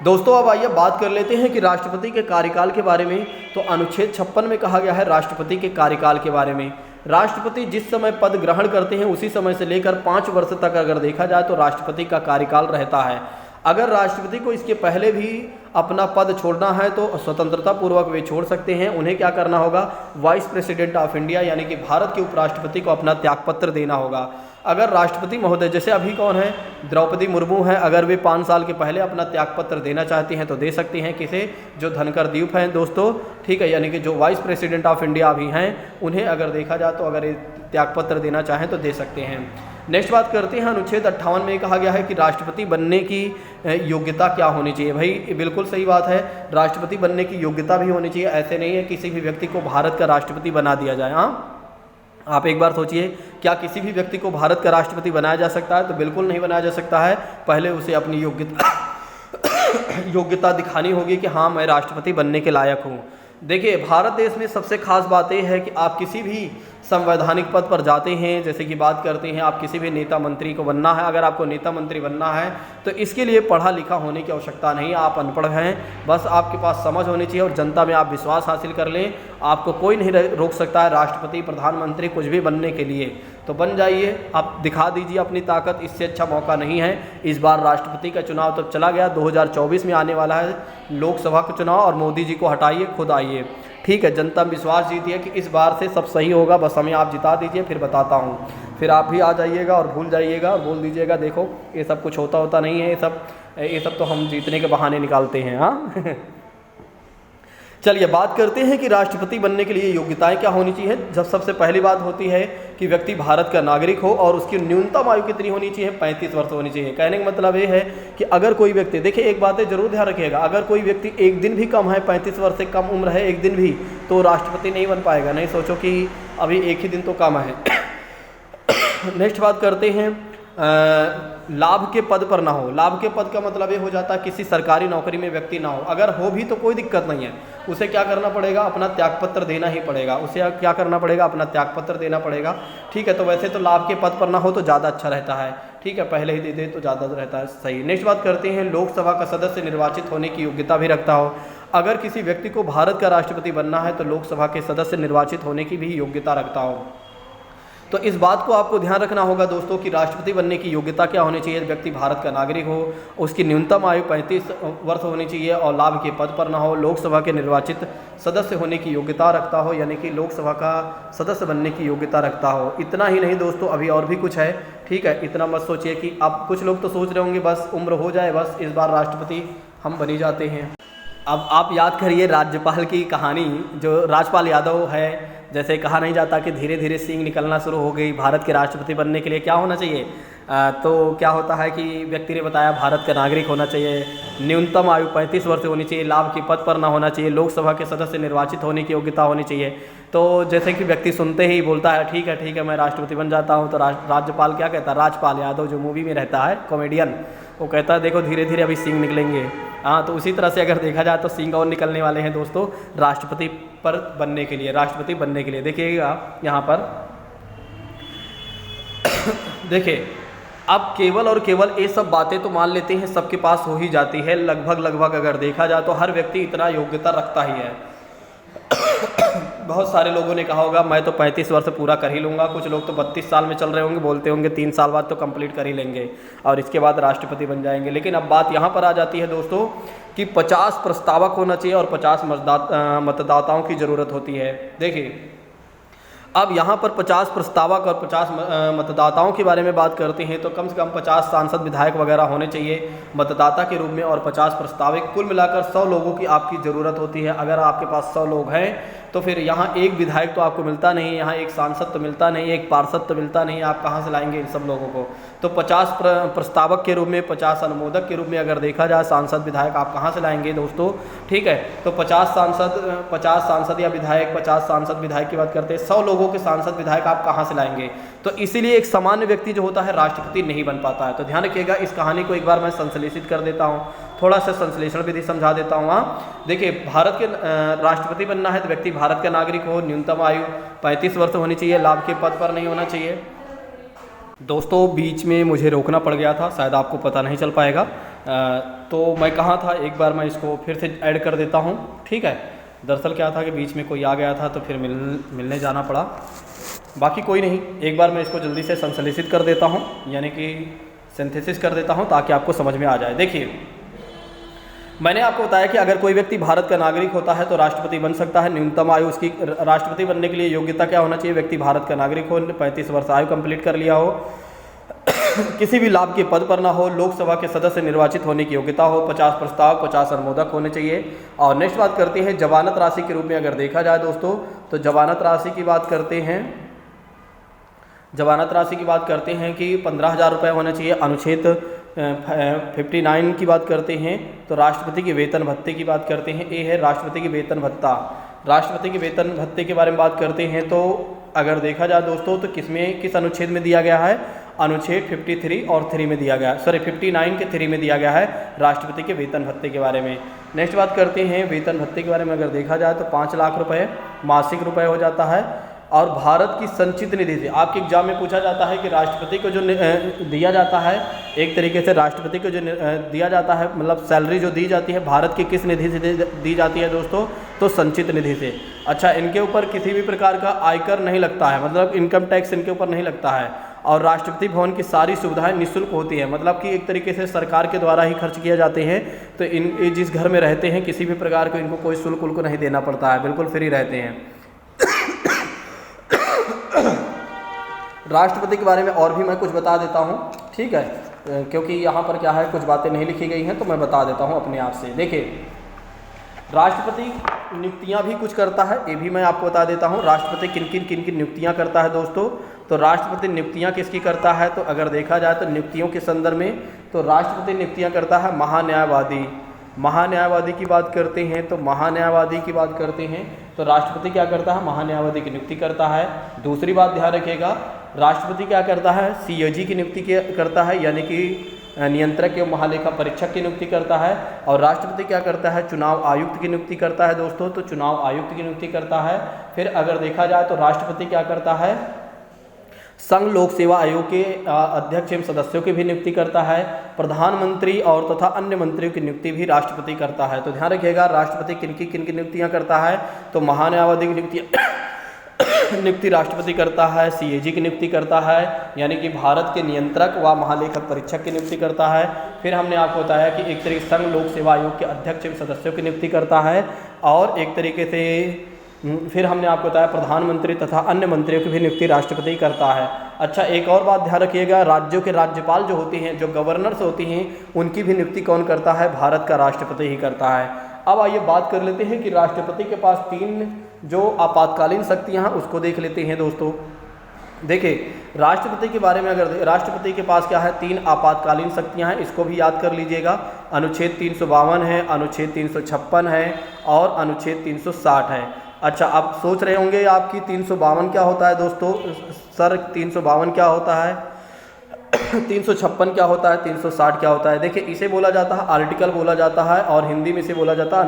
दोस्तों। अब आइए बात कर लेते हैं कि राष्ट्रपति के कार्यकाल के बारे में। तो अनुच्छेद 56 में कहा गया है राष्ट्रपति के कार्यकाल के बारे में। राष्ट्रपति जिस समय पद ग्रहण करते हैं उसी समय से लेकर 5 वर्ष तक अगर देखा जाए तो राष्ट्रपति का कार्यकाल रहता है। अगर राष्ट्रपति को इसके पहले भी अपना पद छोड़ना है तो स्वतंत्रता पूर्वक वे छोड़ सकते हैं। उन्हें क्या करना होगा, वाइस प्रेसिडेंट ऑफ इंडिया यानी कि भारत के उपराष्ट्रपति को अपना त्यागपत्र देना होगा। अगर राष्ट्रपति महोदय जैसे अभी कौन है, द्रौपदी मुर्मू हैं, अगर वे 5 साल के पहले अपना त्यागपत्र देना चाहती हैं तो दे सकती हैं। किसे, जो धनकर द्वीप हैं दोस्तों, ठीक है, यानी कि जो वाइस प्रेसिडेंट ऑफ इंडिया अभी हैं, उन्हें अगर देखा जाए तो अगर त्यागपत्र देना चाहें तो दे सकते हैं। नेक्स्ट बात करते हैं, अनुच्छेद 58 में कहा गया है कि राष्ट्रपति बनने की योग्यता क्या होनी चाहिए। भाई बिल्कुल सही बात है, राष्ट्रपति बनने की योग्यता भी होनी चाहिए। ऐसे नहीं है किसी भी व्यक्ति को भारत का राष्ट्रपति बना दिया जाए। हाँ, आप एक बार सोचिए, क्या किसी भी व्यक्ति को भारत का राष्ट्रपति बनाया जा सकता है? तो बिल्कुल नहीं बनाया जा सकता है। पहले उसे अपनी योग्यता दिखानी होगी कि हाँ मैं राष्ट्रपति बनने के लायक हूँ। देखिए भारत देश में सबसे खास बात यह है कि आप किसी भी संवैधानिक पद पर जाते हैं, जैसे कि बात करते हैं आप किसी भी नेता मंत्री को बनना है, अगर आपको नेता मंत्री बनना है तो इसके लिए पढ़ा लिखा होने की आवश्यकता नहीं, आप अनपढ़ हैं, बस आपके पास समझ होनी चाहिए और जनता में आप विश्वास हासिल कर लें। आपको कोई नहीं रोक सकता है राष्ट्रपति, प्रधानमंत्री, कुछ भी बनने के लिए। तो बन जाइए, आप दिखा दीजिए अपनी ताकत, इससे अच्छा मौका नहीं है। इस बार राष्ट्रपति का चुनाव तो चला गया, 2024 में आने वाला है लोकसभा का चुनाव और मोदी जी को हटाइए, खुद आइए, ठीक है। जनता विश्वास जीती है कि इस बार से सब सही होगा, बस हमें आप जिता दीजिए, फिर बताता हूँ। फिर आप भी आ जाइएगा और भूल जाइएगा और बोल दीजिएगा देखो ये सब कुछ होता नहीं है, ये सब तो हम जीतने के बहाने निकालते हैं। हाँ चलिए बात करते हैं कि राष्ट्रपति बनने के लिए योग्यताएं क्या होनी चाहिए। जब सबसे पहली बात होती है कि व्यक्ति भारत का नागरिक हो और उसकी न्यूनतम आयु कितनी होनी चाहिए, 35 वर्ष होनी चाहिए। कहने का मतलब ये है कि अगर कोई व्यक्ति, देखिए एक बात है जरूर ध्यान रखिएगा, अगर कोई व्यक्ति एक दिन भी कम है, 35 वर्ष से कम उम्र है एक दिन भी, तो राष्ट्रपति नहीं बन पाएगा। नहीं सोचो कि अभी एक ही दिन तो कम है। नेक्स्ट बात करते हैं, लाभ के पद पर ना हो। लाभ के पद का मतलब ये हो जाता है किसी सरकारी नौकरी में व्यक्ति ना हो, अगर हो भी तो कोई दिक्कत नहीं है, उसे क्या करना पड़ेगा, अपना त्यागपत्र देना ही पड़ेगा। उसे क्या करना पड़ेगा, अपना त्यागपत्र देना पड़ेगा, ठीक है। तो वैसे तो लाभ के पद पर ना हो तो ज़्यादा अच्छा रहता है, ठीक है, पहले ही दे दे तो ज़्यादा रहता है सही। नेक्स्ट बात करते हैं, लोकसभा का सदस्य निर्वाचित होने की योग्यता भी रखता हो। अगर किसी व्यक्ति को भारत का राष्ट्रपति बनना है तो लोकसभा के सदस्य निर्वाचित होने की भी योग्यता रखता हो। तो इस बात को आपको ध्यान रखना होगा दोस्तों कि राष्ट्रपति बनने की योग्यता क्या होनी चाहिए। व्यक्ति भारत का नागरिक हो, उसकी न्यूनतम आयु 35 वर्ष होनी चाहिए और लाभ के पद पर ना हो, लोकसभा के निर्वाचित सदस्य होने की योग्यता रखता हो, यानी कि लोकसभा का सदस्य बनने की योग्यता रखता हो। इतना ही नहीं दोस्तों, अभी और भी कुछ है, ठीक है। इतना मत सोचिए कि आप, कुछ लोग तो सोच रहे होंगे बस उम्र हो जाए, बस इस बार राष्ट्रपति हम बन ही जाते हैं। अब आप याद करिए राज्यपाल की कहानी, जो राजपाल यादव है, जैसे कहा नहीं जाता कि धीरे धीरे सींग निकलना शुरू हो गई। भारत के राष्ट्रपति बनने के लिए क्या होना चाहिए, तो क्या होता है कि व्यक्ति ने बताया भारत का नागरिक होना चाहिए, न्यूनतम आयु 35 वर्ष होनी चाहिए, लाभ के पद पर ना होना चाहिए, लोकसभा के सदस्य निर्वाचित होने की योग्यता होनी चाहिए। तो जैसे कि व्यक्ति सुनते ही बोलता है ठीक है मैं राष्ट्रपति बन जाता हूँ, तो राज्यपाल क्या कहता है, राजपाल यादव जो मूवी में रहता है कॉमेडियन, वो कहता है देखो धीरे धीरे अभी सींग निकलेंगे। हाँ, तो उसी तरह से अगर देखा जाए तो सींग और निकलने वाले हैं दोस्तों राष्ट्रपति पर बनने के लिए, राष्ट्रपति बनने के लिए। देखिएगा यहाँ पर देखिए, अब केवल और केवल ये सब बातें तो मान लेते हैं सबके पास हो ही जाती है, लगभग अगर देखा जाए तो हर व्यक्ति इतना योग्यता रखता ही है। बहुत सारे लोगों ने कहा होगा मैं तो 35 वर्ष पूरा कर ही लूँगा, कुछ लोग तो 32 साल में चल रहे होंगे, बोलते होंगे 3 साल बाद तो कंप्लीट कर ही लेंगे और इसके बाद राष्ट्रपति बन जाएंगे। लेकिन अब बात यहाँ पर आ जाती है दोस्तों कि 50 प्रस्तावक होना चाहिए और 50 मतदाताओं की ज़रूरत होती है। देखिए अब यहाँ पर 50 प्रस्तावक और 50 मतदाताओं के बारे में बात करते हैं तो कम से कम 50 सांसद विधायक वगैरह होने चाहिए मतदाता के रूप में और 50 प्रस्तावित, कुल मिलाकर 100 लोगों की आपकी ज़रूरत होती है। अगर आपके पास 100 लोग हैं तो फिर यहाँ एक विधायक तो आपको मिलता नहीं, यहाँ एक सांसद तो मिलता नहीं, एक पार्षद तो मिलता नहीं, आप कहाँ से लाएंगे इन सब लोगों को। तो 50 प्रस्तावक के रूप में, 50 अनुमोदक के रूप में अगर देखा जाए सांसद विधायक आप कहाँ से लाएंगे दोस्तों, ठीक है। तो 50 सांसद या विधायक, 50 सांसद विधायक की बात करते हैं, 100 लोगों के सांसद विधायक आप कहाँ से लाएंगे। तो इसीलिए एक सामान्य व्यक्ति जो होता है राष्ट्रपति नहीं बन पाता है। तो ध्यान रखिएगा, इस कहानी को एक बार मैं संश्लेषित कर देता हूँ, थोड़ा सा संश्लेषण विधि समझा देता हूँ। हाँ देखिए, भारत के राष्ट्रपति बनना है तो व्यक्ति भारत का नागरिक हो, न्यूनतम आयु 35 वर्ष होनी चाहिए, लाभ के पद पर नहीं होना चाहिए। दोस्तों बीच में मुझे रोकना पड़ गया था, शायद आपको पता नहीं चल पाएगा। तो मैं कहाँ था, एक बार मैं इसको फिर से ऐड कर देता हूँ, ठीक है। दरअसल क्या था कि बीच में कोई आ गया था तो फिर मिलने जाना पड़ा, बाकी कोई नहीं। एक बार मैं इसको जल्दी से संश्लेषित कर देता हूँ, यानी कि सिंथेसिस कर देता हूँ ताकि आपको समझ में आ जाए। देखिए, मैंने आपको बताया कि अगर कोई व्यक्ति भारत का नागरिक होता है तो राष्ट्रपति बन सकता है। न्यूनतम आयु उसकी, राष्ट्रपति बनने के लिए योग्यता क्या होना चाहिए, व्यक्ति भारत का नागरिक हो, 35 वर्ष आयु कंप्लीट कर लिया हो, किसी भी लाभ के पद पर ना हो, लोकसभा के सदस्य निर्वाचित होने की योग्यता हो, 50 प्रस्ताव, 50 अनुमोदक होने चाहिए। और नेक्स्ट बात करते हैं जमानत राशि के रूप में अगर देखा जाए दोस्तों, तो जमानत राशि की बात करते हैं, जमानत राशि की बात करते हैं कि 15,000 रुपये होना चाहिए। अनुच्छेद 59 की बात करते हैं तो राष्ट्रपति के वेतन भत्ते की बात करते हैं। ए है राष्ट्रपति के वेतन भत्ता। राष्ट्रपति के वेतन भत्ते के बारे में बात करते हैं तो अगर देखा जाए दोस्तों तो किस अनुच्छेद में दिया गया है, अनुच्छेद 53 और 3 में दिया गया, 59 के 3 में दिया गया है राष्ट्रपति के वेतन भत्ते के बारे में। नेक्स्ट बात करते हैं वेतन भत्ते के बारे में अगर देखा जाए तो 5 लाख रुपये मासिक रुपये हो जाता है। और भारत की संचित निधि से आपके एग्जाम में पूछा जाता है कि राष्ट्रपति को जो दिया जाता है, एक तरीके से राष्ट्रपति को जो दिया जाता है, मतलब सैलरी जो दी जाती है भारत की किस निधि से दी जाती है दोस्तों, तो संचित निधि से। अच्छा, इनके ऊपर किसी भी प्रकार का आयकर नहीं लगता है, मतलब इनकम टैक्स इनके ऊपर नहीं लगता है। और राष्ट्रपति भवन की सारी सुविधाएं निःशुल्क होती है, मतलब कि एक तरीके से सरकार के द्वारा ही खर्च किए जाते हैं। तो इन जिस घर में रहते हैं किसी भी प्रकार को इनको कोई शुल्क उल्क नहीं देना पड़ता है, बिल्कुल फ्री रहते हैं। राष्ट्रपति के बारे में और भी मैं कुछ बता देता हूँ, ठीक है, क्योंकि यहाँ पर क्या है कुछ बातें नहीं लिखी गई हैं तो मैं बता देता हूँ अपने आप से। देखिए, राष्ट्रपति नियुक्तियाँ भी कुछ करता है, ये भी मैं आपको बता देता हूँ। राष्ट्रपति किन किन नियुक्तियाँ करता है दोस्तों, तो राष्ट्रपति नियुक्तियाँ किसकी करता है, तो अगर देखा जाए तो नियुक्तियों के संदर्भ में तो राष्ट्रपति नियुक्तियाँ करता है महान्यायवादी। महान्यायवादी की बात करते हैं तो महान्यायवादी की बात करते हैं तो राष्ट्रपति क्या करता है, महान्यायवादी की नियुक्ति करता है। दूसरी बात ध्यान रखिएगा, राष्ट्रपति क्या करता है, सीएजी की नियुक्ति करता है, यानी कि नियंत्रक एवं महालेखा परीक्षक की नियुक्ति करता है। और राष्ट्रपति क्या करता है, चुनाव आयुक्त की नियुक्ति करता है दोस्तों, तो चुनाव आयुक्त की नियुक्ति करता है। फिर अगर देखा जाए तो राष्ट्रपति क्या करता है, संघ लोक सेवा आयोग के अध्यक्ष एवं सदस्यों की भी नियुक्ति करता है। प्रधानमंत्री और तथा अन्य मंत्रियों की नियुक्ति भी राष्ट्रपति करता है। तो ध्यान रखिएगा, राष्ट्रपति किन की नियुक्तियां करता है, तो महान्यायवादी की नियुक्ति राष्ट्रपति करता है, सीएजी की नियुक्ति करता है, यानी कि भारत के नियंत्रक व महालेखक परीक्षक की नियुक्ति करता है। फिर हमने आपको बताया कि एक तरीके संघ लोक सेवा आयोग के अध्यक्ष एवं सदस्यों की नियुक्ति करता है। और एक तरीके से फिर हमने आपको बताया प्रधानमंत्री तथा अन्य मंत्रियों की भी नियुक्ति राष्ट्रपति करता है। अच्छा, एक और बात ध्यान रखिएगा, राज्यों के राज्यपाल जो होती हैं, जो गवर्नर्स होती हैं, उनकी भी नियुक्ति कौन करता है, भारत का राष्ट्रपति ही करता है। अब आइए बात कर लेते हैं कि राष्ट्रपति के पास 3 जो आपातकालीन शक्तियाँ हैं उसको देख लेते हैं दोस्तों। देखिए, राष्ट्रपति के बारे में अगर राष्ट्रपति के पास क्या है, 3 आपातकालीन शक्तियां हैं, इसको भी याद कर लीजिएगा। अनुच्छेद 352 है, अनुच्छेद 356 है और अनुच्छेद 360 है। अच्छा, आप सोच रहे होंगे आपकी 352 क्या होता है दोस्तों, सर 352 क्या होता है, 356 क्या होता है, 360 क्या होता है। देखिए, इसे बोला जाता है आर्टिकल बोला जाता है और हिंदी में इसे बोला जाता है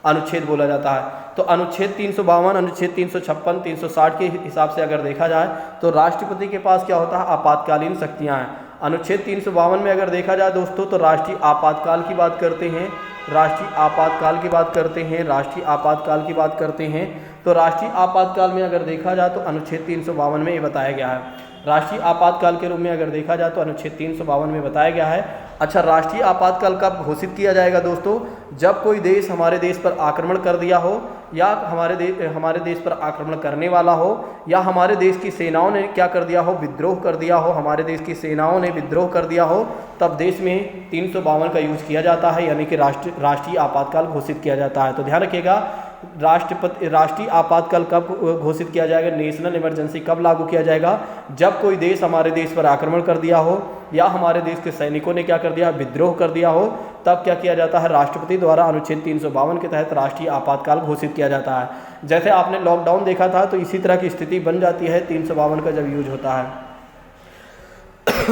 अनुच्छेद बोला जाता है। तो अनुच्छेद 352, अनुच्छेद 356, 360 के हिसाब से अगर देखा जाए तो राष्ट्रपति के पास क्या होता है, आपातकालीन शक्तियां हैं। अनुच्छेद 352 में अगर देखा जाए दोस्तों तो राष्ट्रीय आपातकाल की बात करते हैं, राष्ट्रीय आपातकाल की बात करते हैं, राष्ट्रीय आपातकाल की बात करते हैं। तो राष्ट्रीय आपातकाल में अगर देखा जाए तो अनुच्छेद 352 में ये बताया गया है। राष्ट्रीय आपातकाल के रूप में अगर देखा जाए तो अनुच्छेद 352 में बताया गया है। अच्छा, राष्ट्रीय आपातकाल कब घोषित किया जाएगा दोस्तों, जब कोई देश हमारे देश पर आक्रमण कर दिया हो या हमारे देश पर आक्रमण करने वाला हो, या हमारे देश की सेनाओं ने क्या कर दिया हो, विद्रोह कर दिया हो, हमारे देश की सेनाओं ने विद्रोह कर दिया हो, तब देश में 352 का यूज़ किया जाता है, यानी कि राष्ट्रीय आपातकाल घोषित किया जाता है। तो ध्यान रखिएगा, राष्ट्रीय आपातकाल कब घोषित किया जाएगा, नेशनल इमरजेंसी कब लागू किया जाएगा, जब कोई देश हमारे देश पर आक्रमण कर दिया हो या हमारे देश के सैनिकों ने क्या कर दिया, विद्रोह कर दिया हो, तब क्या किया जाता है, राष्ट्रपति द्वारा अनुच्छेद 352 के तहत राष्ट्रीय आपातकाल घोषित किया जाता है। जैसे आपने लॉकडाउन देखा था, तो इसी तरह की स्थिति बन जाती है 352 का जब यूज होता है।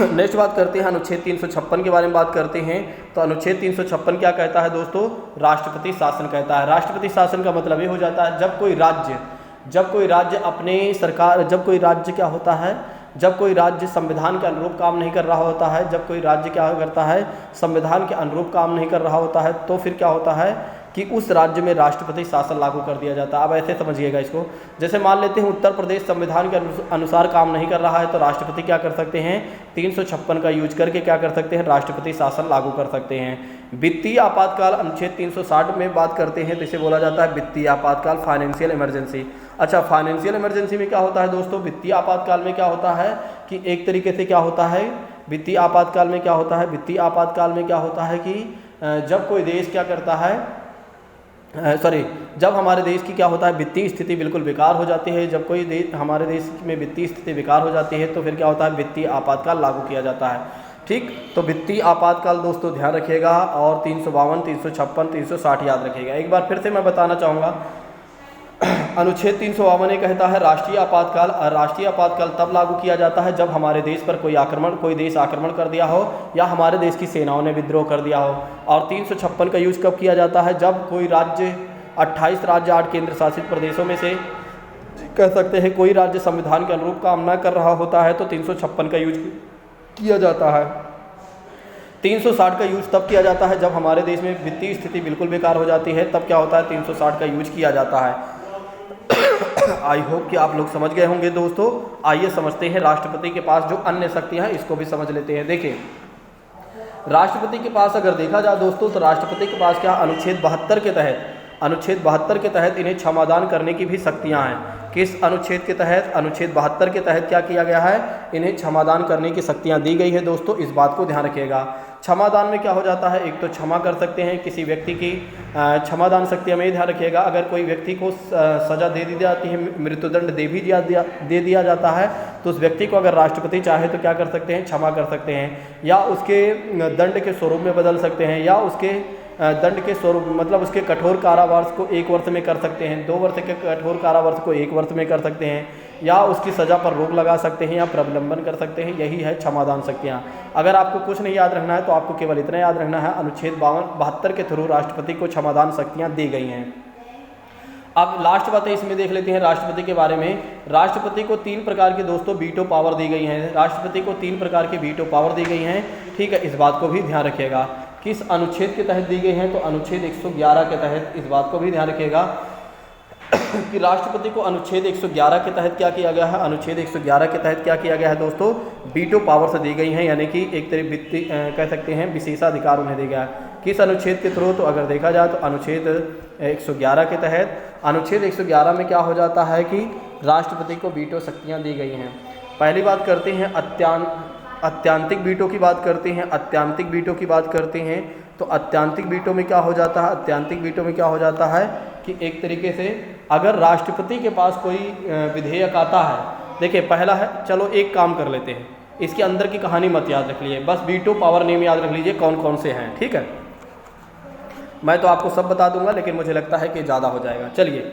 नेक्स्ट बात करते हैं, अनुच्छेद 356 के बारे में बात करते हैं। तो अनुच्छेद 356 क्या कहता है दोस्तों, राष्ट्रपति शासन कहता है। राष्ट्रपति शासन का मतलब ये हो जाता है, जब कोई राज्य अपने सरकार, जब कोई राज्य क्या होता है, जब कोई राज्य संविधान के अनुरूप काम नहीं कर रहा होता है, जब कोई राज्य क्या करता है, संविधान के अनुरूप काम नहीं कर रहा होता है, तो फिर क्या होता है कि उस राज्य में राष्ट्रपति शासन लागू कर दिया जाता है। अब ऐसे समझिएगा इसको, जैसे मान लेते हैं उत्तर प्रदेश संविधान के अनुसार काम नहीं कर रहा है, तो राष्ट्रपति क्या कर सकते हैं, 356 का यूज करके क्या कर सकते हैं, राष्ट्रपति शासन लागू कर सकते हैं। वित्तीय आपातकाल अनुच्छेद 360 में बात करते हैं, तो इसे बोला जाता है वित्तीय आपातकाल, फाइनेंशियल इमरजेंसी। अच्छा, फाइनेंशियल इमरजेंसी में क्या होता है दोस्तों, वित्तीय आपातकाल में क्या होता है कि एक तरीके से क्या होता है, वित्तीय आपातकाल में क्या होता है, वित्तीय आपातकाल में क्या होता है कि जब कोई देश क्या करता है, जब हमारे देश की क्या होता है, वित्तीय स्थिति बिल्कुल बेकार हो जाती है, जब कोई हमारे देश में वित्तीय स्थिति बेकार हो जाती है, तो फिर क्या होता है, वित्तीय आपातकाल लागू किया जाता है। ठीक, तो वित्तीय आपातकाल दोस्तों ध्यान रखिएगा, और 352, 356, 360 याद रखिएगा। एक बार फिर से मैं बताना चाहूँगा, अनुच्छेद 352 ये कहता है राष्ट्रीय आपातकाल। राष्ट्रीय आपातकाल तब लागू किया जाता है जब हमारे देश पर कोई देश आक्रमण कर दिया हो या हमारे देश की सेनाओं ने विद्रोह कर दिया हो। और 356 का यूज कब किया जाता है, जब कोई राज्य, 28 राज्य 8 केंद्र शासित प्रदेशों में से कह सकते हैं कोई राज्य संविधान के अनुरूप काम न कर रहा होता है, तो 356 का यूज किया जाता है। 360 का यूज तब किया जाता है जब हमारे देश में वित्तीय स्थिति बिल्कुल बेकार हो जाती है, तब क्या होता है, 360 का यूज किया जाता है। आई होप कि आप लोग समझ गए होंगे दोस्तों। आइए समझते हैं राष्ट्रपति के पास जो अन्य शक्तियां हैं, इसको भी समझ लेते हैं। देखिए, राष्ट्रपति के पास अगर देखा जाए दोस्तों, तो राष्ट्रपति के पास क्या, अनुच्छेद 72 के तहत इन्हें क्षमादान करने की भी शक्तियां हैं। किस अनुच्छेद के तहत, अनुच्छेद 72 के तहत क्या किया गया है, इन्हें क्षमादान करने की शक्तियां दी गई है दोस्तों, इस बात को ध्यान रखिएगा। क्षमादान में क्या हो जाता है, एक तो क्षमा कर सकते हैं किसी व्यक्ति की, क्षमादान शक्तियां में ध्यान रखिएगा, अगर कोई व्यक्ति को सजा दे दी जाती है, मृत्युदंड दे दिया जाता है, तो उस व्यक्ति को अगर राष्ट्रपति चाहे तो क्या कर सकते हैं, क्षमा कर सकते हैं, या उसके दंड के स्वरूप में बदल सकते हैं, या उसके दंड के स्वरूप मतलब उसके कठोर कारावास को 1 वर्ष में कर सकते हैं, 2 वर्ष के कठोर कारावास को 1 वर्ष में कर सकते हैं, या उसकी सज़ा पर रोक लगा सकते हैं या प्रलंबन कर सकते हैं। यही है क्षमादान शक्तियाँ। अगर आपको कुछ नहीं याद रखना है तो आपको केवल इतना याद रखना है, अनुच्छेद 72 के थ्रू राष्ट्रपति को क्षमादान शक्तियाँ दी गई हैं। अब लास्ट बात है, इसमें देख लेते हैं राष्ट्रपति के बारे में। राष्ट्रपति को 3 प्रकार के दोस्तों वीटो पावर दी गई हैं। राष्ट्रपति को 3 प्रकार की वीटो पावर दी गई हैं। ठीक है, इस बात को भी ध्यान रखिएगा। किस अनुच्छेद के तहत दी गई हैं, तो अनुच्छेद 111 के तहत। इस बात को भी ध्यान रखिएगा कि राष्ट्रपति को अनुच्छेद 111 के तहत क्या किया गया है, अनुच्छेद 111 के तहत क्या किया गया है दोस्तों, वीटो पावर से दी गई हैं, यानी कि एक तरह कह सकते हैं विशेषाधिकार उन्हें दिया गया है। किस अनुच्छेद के थ्रू, तो अगर देखा जाए तो अनुच्छेद 111 के तहत। अनुच्छेद 111 में क्या हो जाता है कि राष्ट्रपति को वीटो शक्तियाँ दी गई हैं। पहली बात करते हैं अत्यांतिक वीटो की बात करते हैं। अत्यांतिक वीटो की बात करते हैं तो अत्यांतिक वीटो में क्या हो जाता है, अत्यांतिक वीटो में क्या हो जाता है कि एक तरीके से अगर राष्ट्रपति के पास कोई विधेयक आता है, देखिए पहला है, चलो एक काम कर लेते हैं, इसके अंदर की कहानी मत याद रख लीजिए, बस वीटो पावर नेम याद रख लीजिए कौन कौन से हैं। ठीक है, मैं तो आपको सब बता दूंगा, लेकिन मुझे लगता है कि ज़्यादा हो जाएगा। चलिए,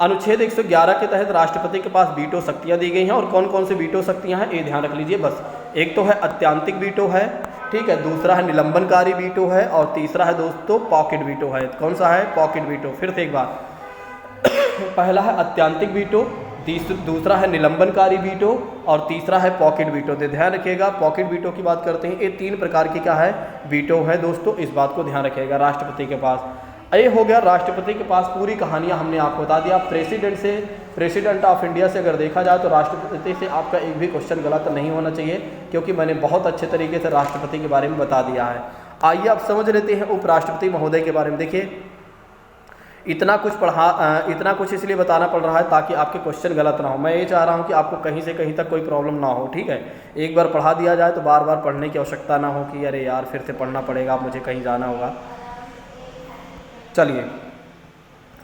अनुच्छेद 111 के तहत राष्ट्रपति के पास वीटो शक्तियाँ दी गई हैं, और कौन कौन सी वीटो शक्तियाँ हैं ये ध्यान रख लीजिए बस। एक तो है अत्यांतिक वीटो है, ठीक है, दूसरा है निलंबनकारी वीटो है, और तीसरा है दोस्तों पॉकेट वीटो है। कौन सा है, पॉकेट वीटो। फिर से एक बार, पहला है अत्यांतिक वीटो, दूसरा है निलंबनकारी वीटो, और तीसरा है पॉकेट वीटो। तो ध्यान रखिएगा, पॉकेट वीटो की बात करते हैं, ये 3 प्रकार की क्या है, वीटो है दोस्तों, इस बात को ध्यान रखिएगा राष्ट्रपति के पास। ये हो गया राष्ट्रपति के पास पूरी कहानियां हमने आपको बता दिया। प्रेसिडेंट ऑफ इंडिया से अगर देखा जाए तो राष्ट्रपति से आपका एक भी क्वेश्चन गलत नहीं होना चाहिए, क्योंकि मैंने बहुत अच्छे तरीके से राष्ट्रपति के बारे में बता दिया है। आइए अब समझ लेते हैं उपराष्ट्रपति महोदय के बारे में। देखिए, इतना कुछ इसलिए बताना पड़ रहा है ताकि आपके क्वेश्चन गलत ना हो। मैं ये चाह रहा हूँ कि आपको कहीं से कहीं तक कोई प्रॉब्लम ना हो, ठीक है। एक बार पढ़ा दिया जाए तो बार बार पढ़ने की आवश्यकता ना हो कि अरे यार फिर से पढ़ना पड़ेगा, मुझे कहीं जाना होगा। चलिए,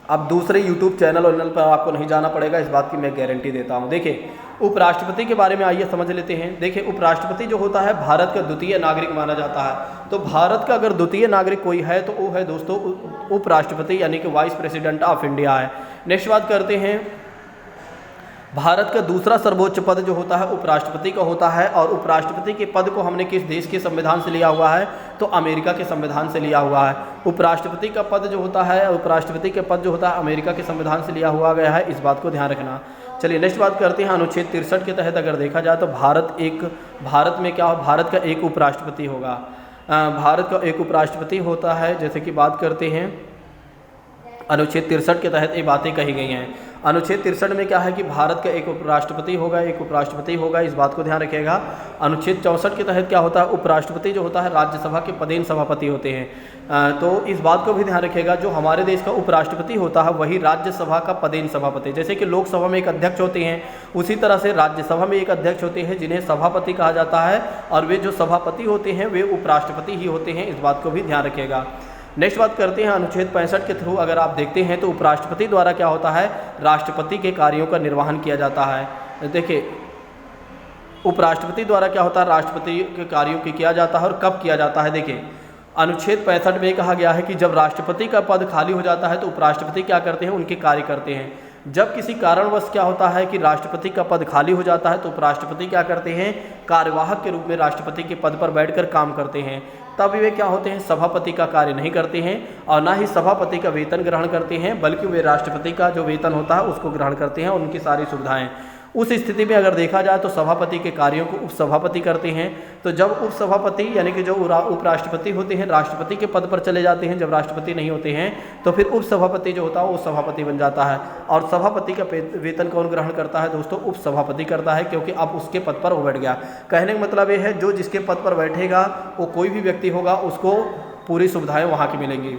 अब दूसरे YouTube चैनल पर आपको नहीं जाना पड़ेगा, इस बात की मैं गारंटी देता हूँ। देखिए, उपराष्ट्रपति के बारे में आइए समझ लेते हैं। देखिए, उपराष्ट्रपति जो होता है भारत का द्वितीय नागरिक माना जाता है। तो भारत का अगर द्वितीय नागरिक कोई है तो वो है दोस्तों उपराष्ट्रपति, यानी कि वाइस प्रेसिडेंट ऑफ इंडिया है। नेक्स्ट बात करते हैं, भारत का दूसरा सर्वोच्च पद जो होता है उपराष्ट्रपति का होता है, और उपराष्ट्रपति के पद को हमने किस देश के संविधान से लिया हुआ है, तो अमेरिका के संविधान से लिया हुआ है। उपराष्ट्रपति का पद जो होता है, उपराष्ट्रपति के पद जो होता है अमेरिका के संविधान से लिया हुआ गया है, इस बात को ध्यान रखना। चलिए नेक्स्ट बात करते हैं, अनुच्छेद 63 के तहत अगर देखा जाए तो भारत में क्या हो, भारत का एक उपराष्ट्रपति होगा। भारत का एक उपराष्ट्रपति होता है। जैसे कि बात करते हैं अनुच्छेद 63 के तहत ये बातें कही गई हैं। अनुच्छेद 63 में क्या है कि भारत का एक उपराष्ट्रपति होगा, इस बात को ध्यान रखिएगा। अनुच्छेद 64 के तहत क्या होता है, उपराष्ट्रपति जो होता है राज्यसभा के पदेन सभापति होते हैं। तो इस बात को भी ध्यान रखिएगा, जो हमारे देश का उपराष्ट्रपति होता है वही राज्यसभा का पदेन सभापति। जैसे कि लोकसभा में एक अध्यक्ष होते हैं, उसी तरह से राज्यसभा में एक अध्यक्ष होते हैं जिन्हें सभापति कहा जाता है, और वे जो सभापति होते हैं वे उपराष्ट्रपति ही होते हैं, इस बात को भी ध्यान रखिएगा। नेक्स्ट बात करते हैं, अनुच्छेद 65 के थ्रू अगर आप देखते हैं तो उपराष्ट्रपति द्वारा क्या होता है, राष्ट्रपति के कार्यों का निर्वहन किया जाता है। देखिए, उपराष्ट्रपति द्वारा क्या होता है, राष्ट्रपति के कार्यों की किया जाता है, और कब किया जाता है। देखिए, अनुच्छेद 65 में कहा गया है कि जब राष्ट्रपति का पद खाली हो जाता है तो उपराष्ट्रपति क्या करते हैं, उनके कार्य करते हैं। जब किसी कारणवश क्या होता है कि राष्ट्रपति का पद खाली हो जाता है तो उपराष्ट्रपति क्या करते हैं, कार्यवाहक के रूप में राष्ट्रपति के पद पर बैठकर काम करते हैं। तब वे क्या होते हैं, सभापति का कार्य नहीं करते हैं, और ना ही सभापति का वेतन ग्रहण करते हैं, बल्कि वे राष्ट्रपति का जो वेतन होता है उसको ग्रहण करते हैं, और उनकी सारी सुविधाएं। उस स्थिति में अगर देखा जाए तो सभापति के कार्यों को उपसभापति करते हैं। तो जब उपसभापति यानी कि जो उपराष्ट्रपति होते हैं राष्ट्रपति के पद पर चले जाते हैं, जब राष्ट्रपति नहीं होते हैं तो फिर उपसभापति जो होता है वो सभापति बन जाता है, और सभापति का वेतन कौन ग्रहण करता है दोस्तों, उपसभापति करता है, क्योंकि अब उसके पद पर वो बैठ गया। कहने का मतलब ये है, जो जिसके पद पर बैठेगा वो कोई भी व्यक्ति होगा, उसको पूरी सुविधाएँ वहाँ की मिलेंगी।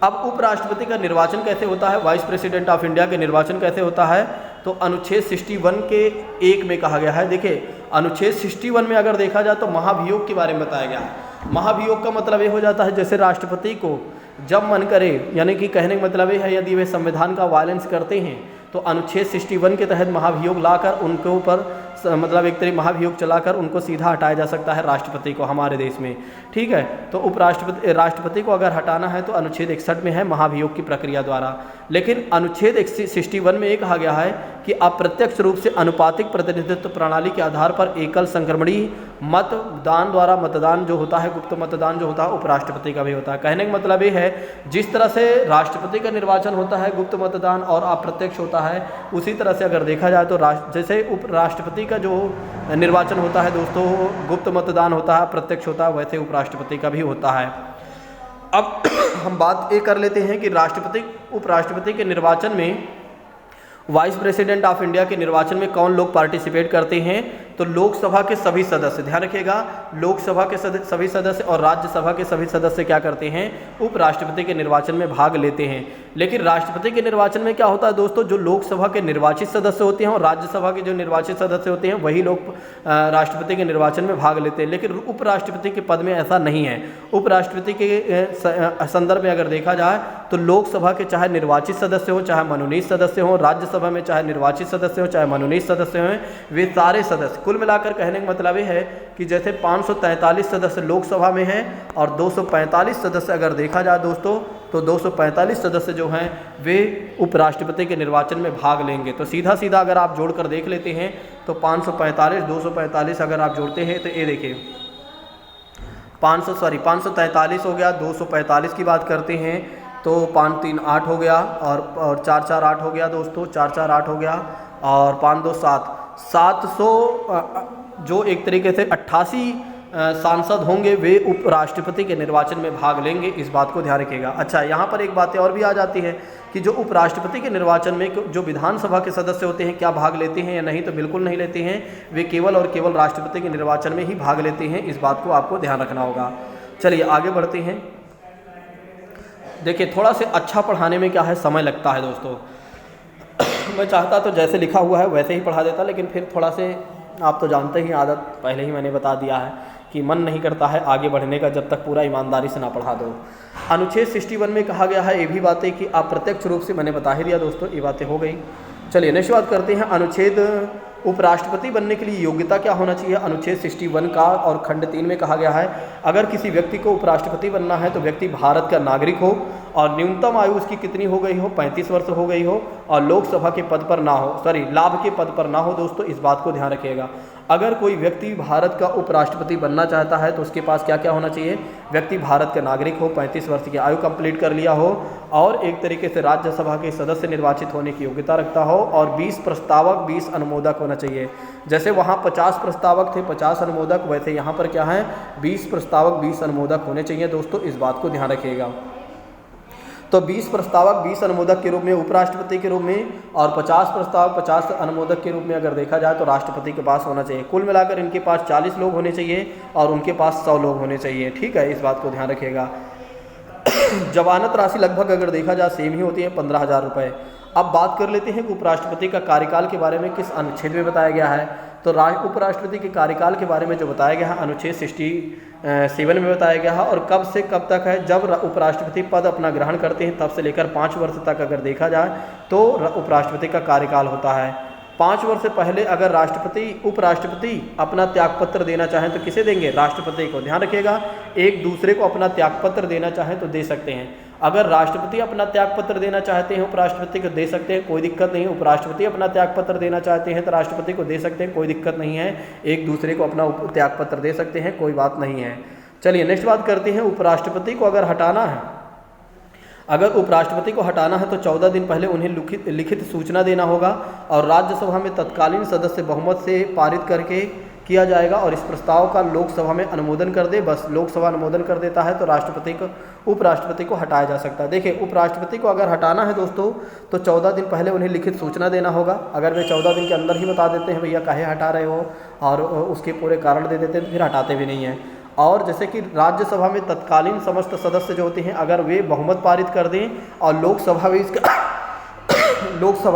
अब उपराष्ट्रपति का निर्वाचन कैसे होता है, वाइस प्रेसिडेंट ऑफ इंडिया के निर्वाचन कैसे होता है, तो अनुच्छेद 61 के 1 में कहा गया है। देखिए, अनुच्छेद 61 में अगर देखा जाए तो महाभियोग के बारे में बताया गया है। महाभियोग का मतलब ये हो जाता है, जैसे राष्ट्रपति को जब मन करे, यानी कि कहने का मतलब ये है यदि वे संविधान का वायलेंस करते हैं तो अनुच्छेद 61 के तहत महाभियोग लाकर उनके ऊपर मतलब एक तरीके महाभियोग चलाकर उनको सीधा हटाया जा सकता है राष्ट्रपति को हमारे देश में, ठीक है। तो राष्ट्रपति को अगर हटाना है तो अनुच्छेद 61 में है महाभियोग की प्रक्रिया द्वारा। लेकिन अनुच्छेद 61 में ये कहा गया है कि अप्रत्यक्ष रूप से अनुपातिक प्रतिनिधित्व प्रणाली के आधार पर एकल संक्रमणी मतदान द्वारा मतदान जो होता है, गुप्त मतदान जो होता है, उपराष्ट्रपति का भी होता है। कहने का मतलब ये है, जिस तरह से राष्ट्रपति का निर्वाचन होता है गुप्त मतदान और अप्रत्यक्ष होता है, उसी तरह से अगर देखा जाए तो जैसे उपराष्ट्रपति का जो निर्वाचन होता है दोस्तों गुप्त मतदान होता है, अप्रत्यक्ष होता है, वैसे उपराष्ट्रपति का भी होता है। अब हम बात ये कर लेते हैं कि उपराष्ट्रपति के निर्वाचन में, वाइस प्रेसिडेंट ऑफ इंडिया के निर्वाचन में कौन लोग पार्टिसिपेट करते हैं, तो लोकसभा के सभी सदस्य, ध्यान रखिएगा, लोकसभा के सभी सदस्य और राज्यसभा के सभी सदस्य क्या करते हैं, उपराष्ट्रपति के निर्वाचन में भाग लेते हैं। लेकिन राष्ट्रपति के निर्वाचन में क्या होता है दोस्तों, जो लोकसभा के निर्वाचित सदस्य होते हैं और राज्यसभा के जो निर्वाचित सदस्य होते हैं वही लोग राष्ट्रपति के निर्वाचन में भाग लेते हैं। लेकिन उपराष्ट्रपति के पद में ऐसा नहीं है। उपराष्ट्रपति के संदर्भ में अगर देखा जाए तो लोकसभा के चाहे निर्वाचित सदस्य हो, चाहे मनोनीत सदस्य हो, राज्यसभा में चाहे निर्वाचित सदस्य हो, चाहे मनोनीत सदस्य हो, वे सारे सदस्य, कुल मिलाकर कहने का मतलब ये है कि जैसे 543 सदस्य लोकसभा में हैं और 245 सदस्य अगर देखा जाए दोस्तों, तो 245 सदस्य जो हैं वे उपराष्ट्रपति के निर्वाचन में भाग लेंगे। तो सीधा सीधा अगर आप जोड़कर देख लेते हैं तो 545 245 अगर आप जोड़ते हैं तो ये देखिए 543 हो गया, 245 की बात करते हैं तो 5 3 8 हो गया, और 4 4 8 हो गया दोस्तों, 4 4 8 हो गया, और 5 2 7 700 जो एक तरीके से 88 सांसद होंगे वे उपराष्ट्रपति के निर्वाचन में भाग लेंगे, इस बात को ध्यान रखिएगा। अच्छा, यहाँ पर एक बात और भी आ जाती है कि जो उपराष्ट्रपति के निर्वाचन में जो विधानसभा के सदस्य होते हैं क्या भाग लेते हैं या नहीं, तो बिल्कुल नहीं लेते हैं, वे केवल और केवल राष्ट्रपति के निर्वाचन में ही भाग लेते हैं, इस बात को आपको ध्यान रखना होगा। चलिए आगे बढ़ते हैं। देखिए थोड़ा से अच्छा पढ़ाने में क्या है, समय लगता है दोस्तों। मैं चाहता तो जैसे लिखा हुआ है वैसे ही पढ़ा देता, लेकिन फिर थोड़ा से आप तो जानते ही, आदत पहले ही मैंने बता दिया है कि मन नहीं करता है आगे बढ़ने का जब तक पूरा ईमानदारी से ना पढ़ा दो। अनुच्छेद 61 में कहा गया है ये भी बातें कि अप्रत्यक्ष रूप से, मैंने बता ही दिया दोस्तों, ये बातें हो गई। चलिए नेक्स्ट बात करते हैं, अनुच्छेद उपराष्ट्रपति बनने के लिए योग्यता क्या होना चाहिए। अनुच्छेद 61 का और खंड 3 में कहा गया है अगर किसी व्यक्ति को उपराष्ट्रपति बनना है तो व्यक्ति भारत का नागरिक हो और न्यूनतम आयु उसकी कितनी हो गई हो, 35 वर्ष हो गई हो, और लोकसभा के पद पर ना हो, लाभ के पद पर ना हो। दोस्तों इस बात को ध्यान रखिएगा, अगर कोई व्यक्ति भारत का उपराष्ट्रपति बनना चाहता है तो उसके पास क्या क्या होना चाहिए, व्यक्ति भारत का नागरिक हो, 35 वर्ष की आयु कंप्लीट कर लिया हो, और एक तरीके से राज्यसभा के सदस्य निर्वाचित होने की योग्यता रखता हो, और 20 प्रस्तावक 20 अनुमोदक होना चाहिए। जैसे वहाँ 50 प्रस्तावक थे 50 अनुमोदक, वैसे यहाँ पर क्या है 20 प्रस्तावक 20 अनुमोदक होने चाहिए। दोस्तों इस बात को ध्यान रखिएगा। तो 20 प्रस्तावक 20 अनुमोदक के रूप में उपराष्ट्रपति के रूप में, और 50 प्रस्तावक 50 अनुमोदक के रूप में अगर देखा जाए तो राष्ट्रपति के पास होना चाहिए। कुल मिलाकर इनके पास 40 लोग होने चाहिए और उनके पास 100 लोग होने चाहिए। ठीक है, इस बात को ध्यान रखिएगा। जमानत राशि लगभग अगर देखा जाए सेम ही होती है, 15,000 रुपये। अब बात कर लेते हैं कि उपराष्ट्रपति का कार्यकाल के बारे में किस अनुच्छेद में बताया गया है। तो उपराष्ट्रपति के कार्यकाल के बारे में जो बताया गया है अनुच्छेद 67 में बताया गया है, और कब से कब तक है, जब उपराष्ट्रपति पद अपना ग्रहण करते हैं तब से लेकर 5 वर्ष तक अगर देखा जाए तो उपराष्ट्रपति का कार्यकाल होता है। 5 वर्ष से पहले अगर उपराष्ट्रपति अपना त्यागपत्र देना चाहें तो किसे देंगे, राष्ट्रपति को। ध्यान रखिएगा, एक दूसरे को अपना त्यागपत्र देना चाहें तो दे सकते हैं। अगर राष्ट्रपति अपना त्यागपत्र देना चाहते हैं उपराष्ट्रपति को दे सकते हैं, कोई दिक्कत नहीं है। उपराष्ट्रपति अपना त्यागपत्र देना चाहते हैं तो राष्ट्रपति को दे सकते हैं, कोई दिक्कत नहीं है। एक दूसरे को अपना त्यागपत्र दे सकते हैं, कोई बात नहीं है। चलिए नेक्स्ट बात करते हैं, उपराष्ट्रपति को अगर हटाना है, अगर उपराष्ट्रपति को हटाना है तो 14 दिन पहले उन्हें लिखित सूचना देना होगा, और राज्यसभा में तत्कालीन सदस्य बहुमत से पारित करके किया जाएगा, और इस प्रस्ताव का लोकसभा में अनुमोदन कर दे। बस लोकसभा अनुमोदन कर देता है तो उपराष्ट्रपति को हटाया जा सकता है। देखिए उपराष्ट्रपति को अगर हटाना है दोस्तों तो 14 दिन पहले उन्हें लिखित सूचना देना होगा। अगर वे 14 दिन के अंदर ही बता देते हैं भैया काहे हटा रहे हो, और उसके पूरे कारण दे देते हैं तो फिर हटाते भी नहीं हैं। और जैसे कि राज्यसभा में तत्कालीन समस्त सदस्य जो होते हैं अगर वे बहुमत पारित कर दें और लोकसभा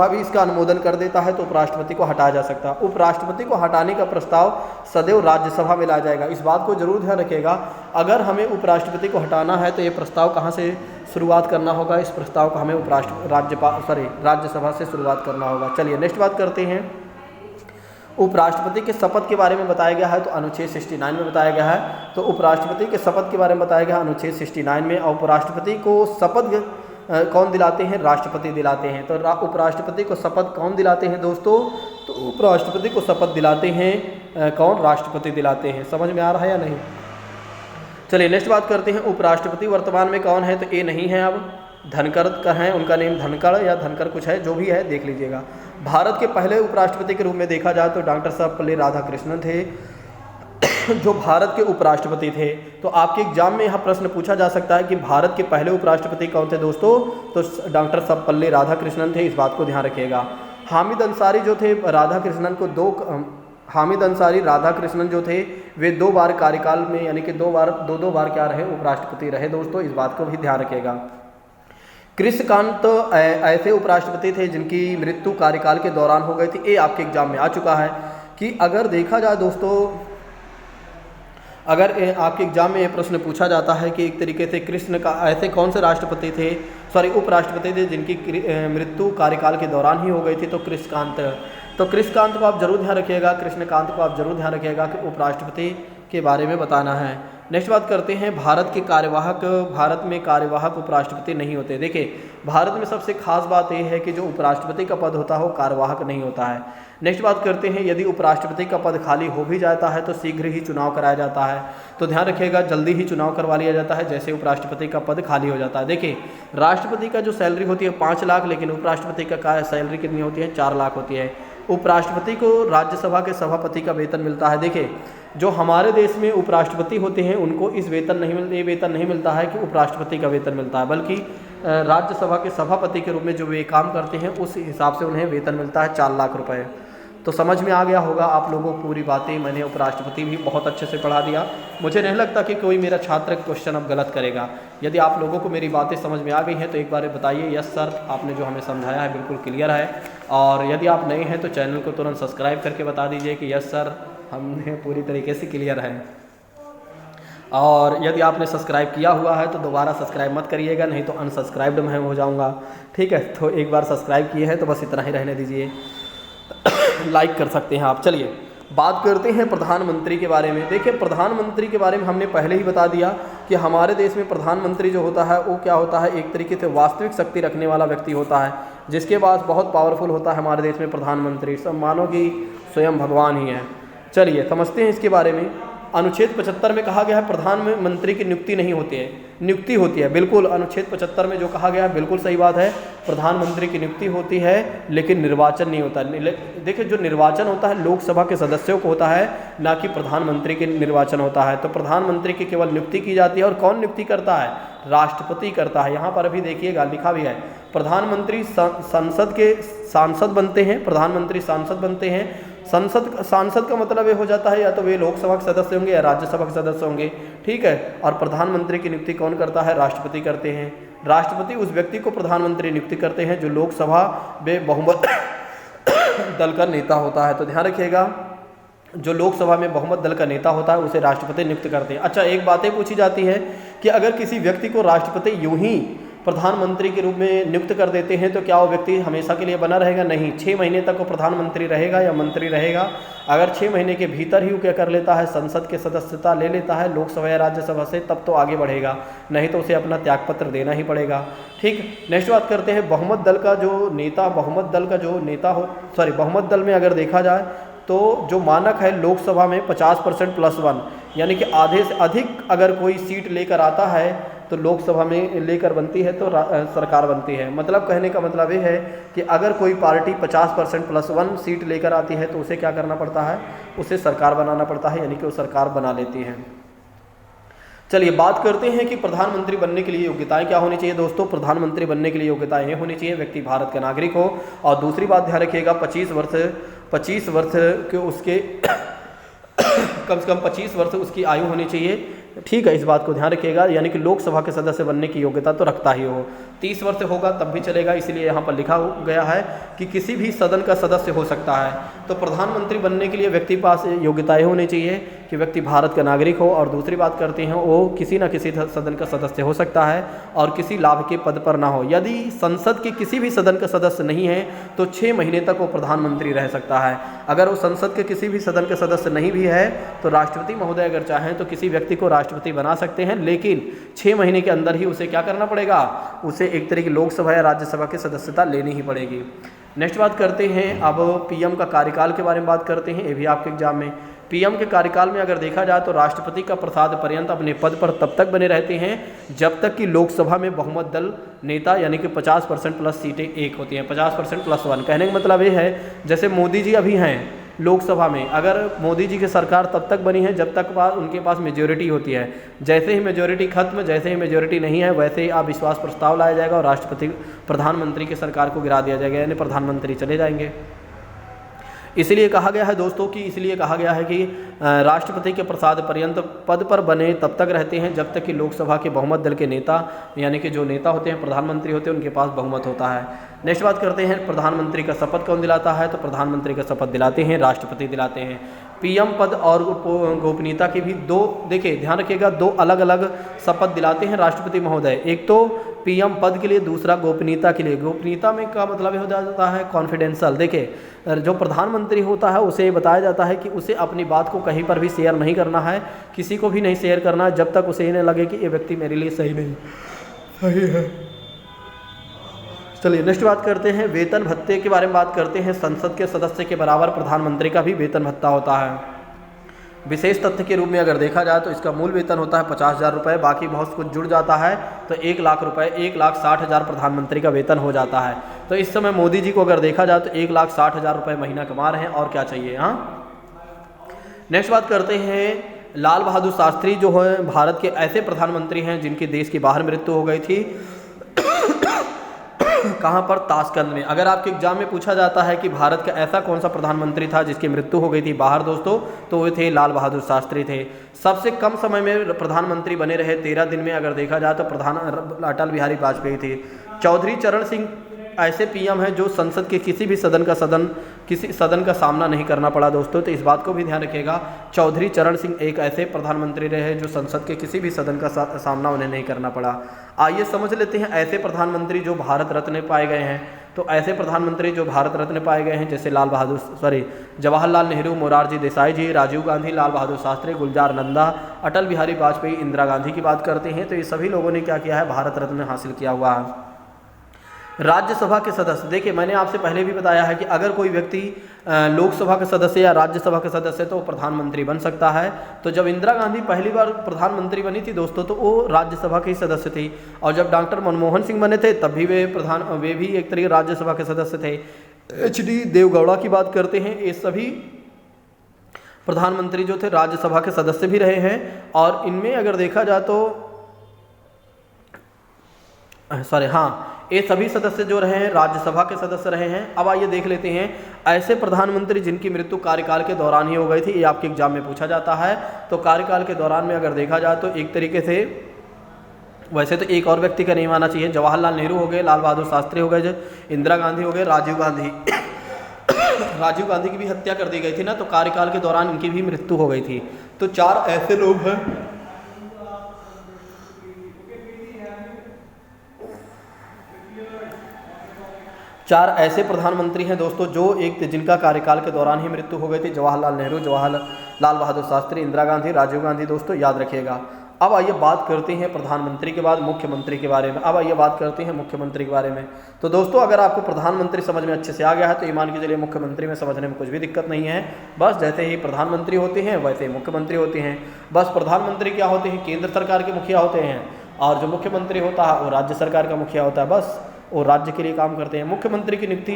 भी इसका अनुमोदन कर देता है तो उपराष्ट्रपति को हटाया जा सकता है। उपराष्ट्रपति को हटाने का प्रस्ताव सदैव राज्यसभा में लाया जाएगा। इस बात को जरूर ध्यान रखिएगा, अगर हमें उपराष्ट्रपति को हटाना है तो ये प्रस्ताव कहाँ से शुरुआत करना होगा, इस प्रस्ताव को हमें राज्यसभा से शुरुआत करना होगा। चलिए नेक्स्ट बात करते हैं, उपराष्ट्रपति के शपथ के बारे में बताया गया है तो अनुच्छेद 69 में बताया गया है। तो उपराष्ट्रपति के शपथ के बारे में बताया गया है अनुच्छेद 69 में। और उपराष्ट्रपति को शपथ कौन दिलाते हैं, राष्ट्रपति दिलाते हैं। तो उपराष्ट्रपति को शपथ कौन दिलाते हैं दोस्तों, तो उपराष्ट्रपति को शपथ दिलाते हैं कौन, राष्ट्रपति दिलाते हैं। समझ में आ रहा है या नहीं। चलिए नेक्स्ट बात करते हैं, उपराष्ट्रपति वर्तमान में कौन है, तो ये नहीं है, अब धनखड़ का है, उनका नेम धनखड़ या धनखड़ कुछ है, जो भी है देख लीजिएगा। भारत के पहले उपराष्ट्रपति के रूप में देखा जाए तो डॉक्टर सर्वपल्ली राधाकृष्णन थे जो भारत के उपराष्ट्रपति थे। तो आपके एग्जाम में यहाँ प्रश्न पूछा जा सकता है कि भारत के पहले उपराष्ट्रपति कौन थे दोस्तों, तो डॉक्टर सर्वपल्ली राधाकृष्णन थे। इस बात को ध्यान रखिएगा। हामिद अंसारी जो थे हामिद अंसारी राधाकृष्णन जो थे वे 2 बार कार्यकाल में, यानी कि 2 बार क्या रहे, उपराष्ट्रपति रहे दोस्तों। इस बात को भी ध्यान रखिएगा। कृष्णकांत ऐसे उपराष्ट्रपति थे जिनकी मृत्यु कार्यकाल के दौरान हो गई थी। ये आपके एग्जाम में आ चुका है कि अगर देखा जाए दोस्तों, अगर आपके एग्जाम में ये प्रश्न पूछा जाता है कि एक तरीके से ऐसे कौन से राष्ट्रपति थे, उपराष्ट्रपति थे जिनकी मृत्यु कार्यकाल के दौरान ही हो गई थी, तो कृष्णकांत को आप जरूर ध्यान रखिएगा, कृष्णकांत को आप जरूर ध्यान रखिएगा कि उपराष्ट्रपति के बारे में बताना है। नेक्स्ट बात करते हैं, भारत में कार्यवाहक उपराष्ट्रपति नहीं होते। देखिए भारत में सबसे खास बात यह है कि जो उपराष्ट्रपति का पद होता है वो कार्यवाहक नहीं होता है। नेक्स्ट बात करते हैं, यदि उपराष्ट्रपति का पद खाली हो भी जाता है तो शीघ्र ही चुनाव कराया जाता है। तो ध्यान रखिएगा, जल्दी ही चुनाव करवा लिया जाता है जैसे उपराष्ट्रपति का पद खाली हो जाता है। देखिए राष्ट्रपति का जो सैलरी होती है 5 लाख, लेकिन उपराष्ट्रपति का सैलरी कितनी होती है, 4 लाख होती है। उपराष्ट्रपति को राज्यसभा के सभापति का वेतन मिलता है। देखिए जो हमारे देश में उपराष्ट्रपति होते हैं उनको ये वेतन नहीं मिलता है कि उपराष्ट्रपति का वेतन मिलता है, बल्कि राज्यसभा के सभापति के रूप में जो वे काम करते हैं उस हिसाब से उन्हें वेतन मिलता है 4 लाख रुपए। तो समझ में आ गया होगा आप लोगों को पूरी बातें। मैंने उपराष्ट्रपति भी बहुत अच्छे से पढ़ा दिया। मुझे नहीं लगता कि कोई मेरा छात्र क्वेश्चन अब गलत करेगा। यदि आप लोगों को मेरी बातें समझ में आ गई हैं तो एक बार बताइए यस सर, आपने जो हमें समझाया है बिल्कुल क्लियर है। और यदि आप नए हैं तो चैनल को तुरंत सब्सक्राइब करके बता दीजिए कि यस सर हमने पूरी तरीके से क्लियर है। और यदि आपने सब्सक्राइब किया हुआ है तो दोबारा सब्सक्राइब मत करिएगा, नहीं तो अनसब्सक्राइब्ड मैं हो जाऊंगा। ठीक है, तो एक बार सब्सक्राइब किए हैं तो बस इतना ही रहने दीजिए। लाइक कर सकते हैं आप। चलिए बात करते हैं प्रधानमंत्री के बारे में। देखिए प्रधानमंत्री के बारे में हमने पहले ही बता दिया कि हमारे देश में प्रधानमंत्री जो होता है वो क्या होता है, एक तरीके से वास्तविक शक्ति रखने वाला व्यक्ति होता है, जिसके पास बहुत पावरफुल होता है हमारे देश में प्रधानमंत्री। सब मानो कि स्वयं भगवान ही है। चलिए समझते हैं इसके बारे में। अनुच्छेद 75 में कहा गया है प्रधानमंत्री की नियुक्ति नहीं होती है, नियुक्ति होती है। बिल्कुल अनुच्छेद 75 में जो कहा गया है बिल्कुल सही बात है, प्रधानमंत्री की नियुक्ति होती है लेकिन निर्वाचन नहीं होता। देखिए जो निर्वाचन होता है लोकसभा के सदस्यों को होता है, ना कि प्रधानमंत्री के निर्वाचन होता है। तो प्रधानमंत्री की केवल नियुक्ति की जाती है। और कौन नियुक्ति करता है? राष्ट्रपति करता है। यहाँ पर अभी देखिएगा लिखा भी है, प्रधानमंत्री संसद के सांसद बनते हैं, प्रधानमंत्री सांसद बनते हैं। सांसद का मतलब ये हो जाता है या तो वे लोकसभा के सदस्य होंगे या राज्यसभा के सदस्य होंगे। ठीक है, और प्रधानमंत्री की नियुक्ति कौन करता है? राष्ट्रपति करते हैं। राष्ट्रपति उस व्यक्ति को प्रधानमंत्री नियुक्ति करते हैं जो लोकसभा में बहुमत दल का नेता होता है। तो ध्यान रखिएगा, जो लोकसभा में बहुमत दल का नेता होता है उसे राष्ट्रपति नियुक्त करते हैं। अच्छा, एक बातें पूछी जाती है कि अगर किसी व्यक्ति को राष्ट्रपति यूं ही प्रधानमंत्री के रूप में नियुक्त कर देते हैं तो क्या वो व्यक्ति हमेशा के लिए बना रहेगा? नहीं, 6 महीने तक वो प्रधानमंत्री रहेगा या मंत्री रहेगा। अगर 6 महीने के भीतर ही वो क्या कर लेता है, संसद के सदस्यता ले लेता है लोकसभा या राज्यसभा से, तब तो आगे बढ़ेगा, नहीं तो उसे अपना त्यागपत्र देना ही पड़ेगा। ठीक, नेक्स्ट बात करते हैं बहुमत दल का जो नेता, बहुमत दल में अगर देखा जाए तो जो मानक है लोकसभा में 50% +1, यानी कि आधे से अधिक अगर कोई सीट लेकर आता है तो लोकसभा में लेकर बनती है तो सरकार बनती है। मतलब कहने का मतलब ये है कि अगर कोई पार्टी 50% +1 सीट लेकर आती है तो उसे क्या करना पड़ता है? उसे सरकार बनाना पड़ता है, यानी कि वो सरकार बना लेती है। चलिए बात करते हैं कि प्रधानमंत्री बनने के लिए योग्यताएं क्या होनी चाहिए। दोस्तों प्रधानमंत्री बनने के लिए योग्यताएं ये होनी चाहिए, व्यक्ति भारत का नागरिक हो। और दूसरी बात ध्यान रखिएगा, 25 वर्ष के उसके कम से कम 25 वर्ष उसकी आयु होनी चाहिए। ठीक है, इस बात को ध्यान रखिएगा, यानी कि लोकसभा के सदस्य बनने की योग्यता तो रखता ही हो। 30 वर्ष होगा तब भी चलेगा, इसलिए यहाँ पर लिखा गया है कि किसी भी सदन का सदस्य हो सकता है। तो प्रधानमंत्री बनने के लिए व्यक्ति पास योग्यताएं होनी चाहिए कि व्यक्ति भारत का नागरिक हो, और दूसरी बात करते हैं वो किसी न किसी सदन का सदस्य हो सकता है और किसी लाभ के पद पर ना हो। यदि संसद के किसी भी सदन का सदस्य नहीं है तो 6 महीने तक वो प्रधानमंत्री रह सकता है। अगर वो संसद के किसी भी सदन के सदस्य नहीं भी है तो राष्ट्रपति महोदय अगर चाहें तो किसी व्यक्ति को राष्ट्रपति बना सकते हैं, लेकिन 6 महीने के अंदर ही उसे क्या करना पड़ेगा? उसे एक तरह की लोकसभा या राज्यसभा की सदस्यता लेनी ही पड़ेगी। नेक्स्ट बात करते हैं, अब पीएम का कार्यकाल के बारे में बात करते हैं। ये भी आपके एग्जाम में पीएम के कार्यकाल में अगर देखा जाए तो राष्ट्रपति का प्रसाद पर्यंत अपने पद पर तब तक बने रहते हैं जब तक कि लोकसभा में बहुमत दल नेता यानी कि 50% प्लस सीटें एक होती हैं, 50% +1। कहने का मतलब ये है जैसे मोदी जी अभी हैं लोकसभा में, अगर मोदी जी की सरकार तब तक बनी है जब तक उनके पास मेजोरिटी होती है। जैसे ही मेजोरिटी खत्म, जैसे ही मेजोरिटी नहीं है, वैसे ही अविश्वास प्रस्ताव लाया जाएगा और प्रधानमंत्री की सरकार को गिरा दिया जाएगा, यानी प्रधानमंत्री चले जाएंगे। इसलिए कहा गया है दोस्तों कि राष्ट्रपति के प्रसाद पर्यंत पद पर बने तब तक रहते हैं जब तक कि लोकसभा के बहुमत दल के नेता यानी कि जो नेता होते हैं प्रधानमंत्री होते हैं उनके पास बहुमत होता है। नेक्स्ट बात करते हैं प्रधानमंत्री का शपथ कौन दिलाता है, तो प्रधानमंत्री का शपथ दिलाते हैं राष्ट्रपति दिलाते हैं। पीएम पद और गोपनीयता के भी देखिए ध्यान रखिएगा, 2 अलग अलग शपथ दिलाते हैं राष्ट्रपति महोदय। एक तो पीएम पद के लिए, दूसरा गोपनीयता के लिए। गोपनीयता में का मतलब हो जाता है कॉन्फिडेंशियल। देखिए जो प्रधानमंत्री होता है उसे बताया जाता है कि उसे अपनी बात को कहीं पर भी शेयर नहीं करना है, किसी को भी नहीं शेयर करना है जब तक उसे ये नहीं लगे कि ये व्यक्ति मेरे लिए सही है। चलिए नेक्स्ट बात करते हैं वेतन भत्ते के बारे में बात करते हैं। संसद के सदस्य के बराबर प्रधानमंत्री का भी वेतन भत्ता होता है। विशेष तथ्य के रूप में अगर देखा जाए तो इसका मूल वेतन होता है 50,000 रुपये, बाकी बहुत कुछ जुड़ जाता है तो 1 लाख रुपये, 1,60,000 प्रधानमंत्री का वेतन हो जाता है। तो इस समय मोदी जी को अगर देखा जाए तो 1,60,000 रुपये महीना कमा रहे हैं, और क्या चाहिए। हाँ, नेक्स्ट बात करते हैं लाल बहादुर शास्त्री जो है भारत के ऐसे प्रधानमंत्री हैं जिनकी देश की बाहर मृत्यु हो गई थी कहाँ पर? ताशकंद में। अगर आपके एग्जाम में पूछा जाता है कि भारत का ऐसा कौन सा प्रधानमंत्री था जिसकी मृत्यु हो गई थी बाहर दोस्तों, तो वो थे लाल बहादुर शास्त्री थे। सबसे कम समय में प्रधानमंत्री बने रहे 13 दिन में अगर देखा जाए तो अटल बिहारी वाजपेयी थे। चौधरी चरण सिंह ऐसे पीएम हैं जो संसद के किसी भी सदन का सामना नहीं करना पड़ा दोस्तों, तो इस बात को भी ध्यान रखिएगा। चौधरी चरण सिंह एक ऐसे प्रधानमंत्री रहे जो संसद के किसी भी सदन का सामना उन्हें नहीं करना पड़ा। आइए समझ लेते हैं ऐसे प्रधानमंत्री जो भारत रत्न पाए गए हैं। तो ऐसे प्रधानमंत्री जो भारत रत्न पाए गए हैं जैसे जवाहरलाल नेहरू, मोरारजी देसाई जी, राजीव गांधी, लाल बहादुर शास्त्री, गुलजार नंदा, अटल बिहारी वाजपेयी, इंदिरा गांधी की बात करते हैं तो ये सभी लोगों ने क्या किया है? भारत रत्न हासिल किया हुआ है। राज्यसभा के सदस्य, देखिए मैंने आपसे पहले भी बताया है कि अगर कोई व्यक्ति लोकसभा का सदस्य या राज्यसभा का सदस्य तो वो प्रधानमंत्री बन सकता है। तो जब इंदिरा गांधी पहली बार प्रधानमंत्री बनी थी दोस्तों तो वो राज्यसभा के ही सदस्य थी, और जब डॉक्टर मनमोहन सिंह बने थे तब भी वे भी एक तरीके राज्यसभा के सदस्य थे। HD देवगौड़ा की बात करते हैं, ये सभी प्रधानमंत्री जो थे राज्यसभा के सदस्य भी रहे हैं। और इनमें अगर देखा जाए तो ये सभी सदस्य जो रहे हैं राज्यसभा के सदस्य रहे हैं। अब आइए देख लेते हैं ऐसे प्रधानमंत्री जिनकी मृत्यु कार्यकाल के दौरान ही हो गई थी, ये आपके एग्जाम में पूछा जाता है। तो कार्यकाल के दौरान में अगर देखा जाए तो एक तरीके से वैसे तो एक और व्यक्ति का नहीं माना चाहिए, जवाहरलाल नेहरू हो गए, लाल बहादुर शास्त्री हो गए, इंदिरा गांधी हो गए, राजीव गांधी की भी हत्या कर दी गई थी ना, तो कार्यकाल के दौरान इनकी भी मृत्यु हो गई थी। तो 4 ऐसे लोग हैं प्रधानमंत्री हैं दोस्तों जो जिनका कार्यकाल के दौरान ही मृत्यु हो गई थी। जवाहरलाल नेहरू, लाल बहादुर शास्त्री, इंदिरा गांधी, राजीव गांधी दोस्तों याद रखिएगा। अब आइए बात करते हैं प्रधानमंत्री के बाद मुख्यमंत्री के बारे में। अब आइए बात करते हैं मुख्यमंत्री के बारे में। तो दोस्तों अगर आपको प्रधानमंत्री समझ में अच्छे से आ गया है तो ये मान के चलिए मुख्यमंत्री में समझने में कुछ भी दिक्कत नहीं है। बस जैसे ही प्रधानमंत्री होते हैं वैसे ही मुख्यमंत्री होते हैं। बस प्रधानमंत्री क्या होते हैं? केंद्र सरकार के मुखिया होते हैं, और जो मुख्यमंत्री होता है वो राज्य सरकार का मुखिया होता है। बस वो राज्य के लिए काम करते हैं। मुख्यमंत्री की नियुक्ति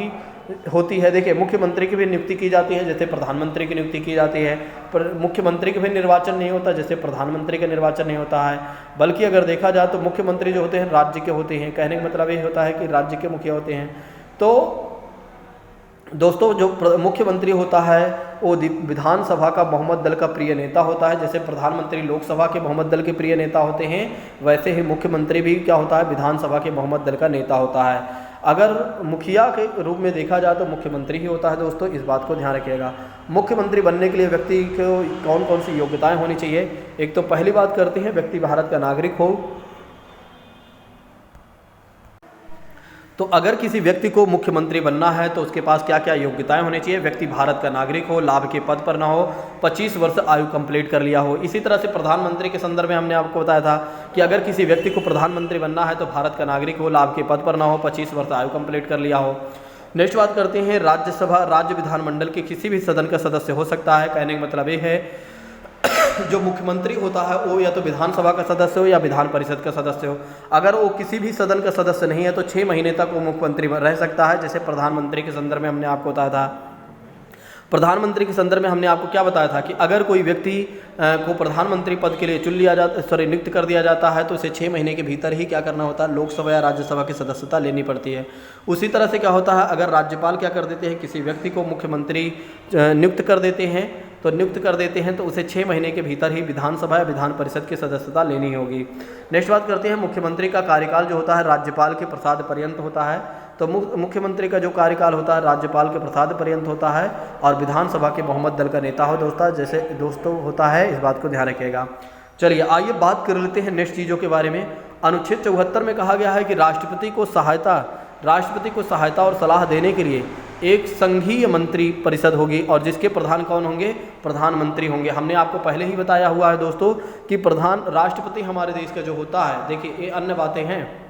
होती है, देखिए मुख्यमंत्री की भी नियुक्ति की जाती है जैसे प्रधानमंत्री की नियुक्ति की जाती है, पर मुख्यमंत्री का भी निर्वाचन नहीं होता जैसे प्रधानमंत्री का निर्वाचन नहीं होता है। बल्कि अगर देखा जाए तो मुख्यमंत्री जो होते हैं राज्य के होते हैं। कहने का मतलब ये होता है कि राज्य के मुखिया होते हैं। तो दोस्तों जो मुख्यमंत्री होता है वो विधानसभा का बहुमत दल का प्रिय नेता होता है। जैसे प्रधानमंत्री लोकसभा के बहुमत दल के प्रिय नेता होते हैं, वैसे ही मुख्यमंत्री भी क्या होता है? विधानसभा के बहुमत दल का नेता होता है। अगर मुखिया के रूप में देखा जाए तो मुख्यमंत्री ही होता है दोस्तों, इस बात को ध्यान रखिएगा। मुख्यमंत्री बनने के लिए व्यक्ति को कौन कौन सी योग्यताएं होनी चाहिए? एक तो पहली बात करते हैं व्यक्ति भारत का नागरिक हो। तो अगर किसी व्यक्ति को मुख्यमंत्री बनना है तो उसके पास क्या क्या योग्यताएं होनी चाहिए? व्यक्ति भारत का नागरिक हो, लाभ के पद पर ना हो, 25 वर्ष आयु कंप्लीट कर लिया हो। इसी तरह से प्रधानमंत्री के संदर्भ में हमने आपको बताया था कि अगर किसी व्यक्ति को प्रधानमंत्री बनना है तो भारत का नागरिक हो, लाभ के पद पर ना हो, 25 वर्ष आयु कंप्लीट कर लिया हो। नेक्स्ट बात करते हैं राज्यसभा, राज्य विधानमंडल के किसी भी सदन का सदस्य हो सकता है। कहने का मतलब ये है जो मुख्यमंत्री होता है वो या तो विधानसभा का सदस्य हो या विधान परिषद का सदस्य हो। अगर वो किसी भी सदन का सदस्य नहीं है तो 6 महीने तक वो मुख्यमंत्री रह सकता है। जैसे प्रधानमंत्री के संदर्भ में हमने आपको बताया था, प्रधानमंत्री के संदर्भ में हमने आपको क्या बताया था कि अगर कोई व्यक्ति को प्रधानमंत्री पद के लिए नियुक्त कर दिया जाता है तो उसे 6 महीने के भीतर ही क्या करना होता है? लोकसभा या राज्यसभा की सदस्यता लेनी पड़ती है। उसी तरह से क्या होता है, अगर राज्यपाल क्या कर देते हैं, किसी व्यक्ति को मुख्यमंत्री नियुक्त कर देते हैं तो उसे 6 महीने के भीतर ही विधानसभा या विधान परिषद की सदस्यता लेनी होगी। नेक्स्ट बात करते हैं मुख्यमंत्री का कार्यकाल जो होता है राज्यपाल के प्रसाद पर्यंत होता है। तो मुख्यमंत्री का जो कार्यकाल होता है राज्यपाल के प्रसाद पर्यंत होता है और विधानसभा के बहुमत दल का नेता हो दोस्तों होता है, इस बात को ध्यान रखिएगा। चलिए आइए बात कर लेते हैं नेक्स्ट चीज़ों के बारे में। अनुच्छेद 74 में कहा गया है कि राष्ट्रपति को सहायता और सलाह देने के लिए एक संघीय मंत्री परिषद होगी और जिसके प्रधान कौन होंगे? प्रधानमंत्री होंगे। हमने आपको पहले ही बताया हुआ है दोस्तों कि राष्ट्रपति हमारे देश का जो होता है, देखिए ये अन्य बातें हैं,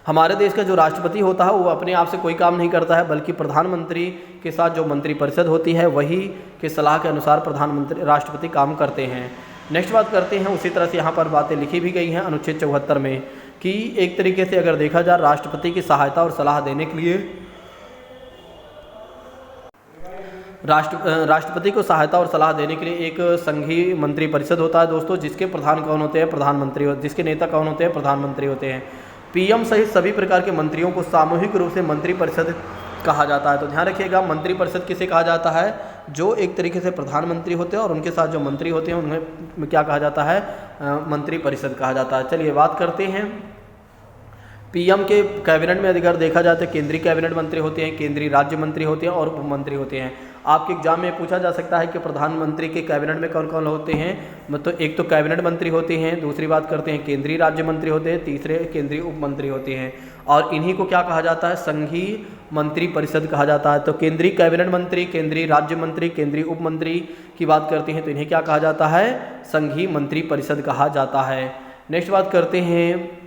हमारे देश का जो राष्ट्रपति होता है वो अपने आप से कोई काम नहीं करता है, बल्कि प्रधानमंत्री के साथ जो मंत्री परिषद होती है वही के सलाह के अनुसार राष्ट्रपति काम करते हैं। नेक्स्ट बात करते हैं, उसी तरह से यहाँ पर बातें लिखी भी गई हैं अनुच्छेद 74 में कि एक तरीके से अगर देखा जाए राष्ट्रपति की सहायता और सलाह देने के लिए राष्ट्रपति को सहायता और सलाह देने के लिए एक संघीय मंत्री परिषद होता है दोस्तों, जिसके प्रधान कौन होते हैं? प्रधानमंत्री। जिसके नेता कौन होते हैं? प्रधानमंत्री होते हैं। पीएम सहित सभी प्रकार के मंत्रियों को सामूहिक रूप से मंत्रिपरिषद कहा जाता है। तो ध्यान रखिएगा, मंत्रिपरिषद किसे कहा जाता है? जो एक तरीके से प्रधानमंत्री होते हैं और उनके साथ जो मंत्री होते हैं उन्हें क्या कहा जाता है? मंत्रिपरिषद कहा जाता है। चलिए बात करते हैं पीएम के कैबिनेट में। अगर देखा जाए तो केंद्रीय कैबिनेट मंत्री होते हैं, केंद्रीय राज्य मंत्री होते हैं और उप मंत्री होते हैं। आपके एग्जाम में पूछा जा सकता है कि प्रधानमंत्री के कैबिनेट में कौन कौन होते हैं। मतलब एक तो कैबिनेट मंत्री होते हैं, दूसरी बात करते हैं केंद्रीय राज्य मंत्री होते हैं, तीसरे केंद्रीय उप मंत्री होते हैं और इन्हीं को क्या कहा जाता है? संघीय मंत्रिपरिषद कहा जाता है। तो केंद्रीय कैबिनेट मंत्री, केंद्रीय राज्य मंत्री, केंद्रीय उप मंत्री की बात करते हैं तो इन्हें क्या कहा जाता है? संघीय मंत्रिपरिषद कहा जाता है। नेक्स्ट बात करते हैं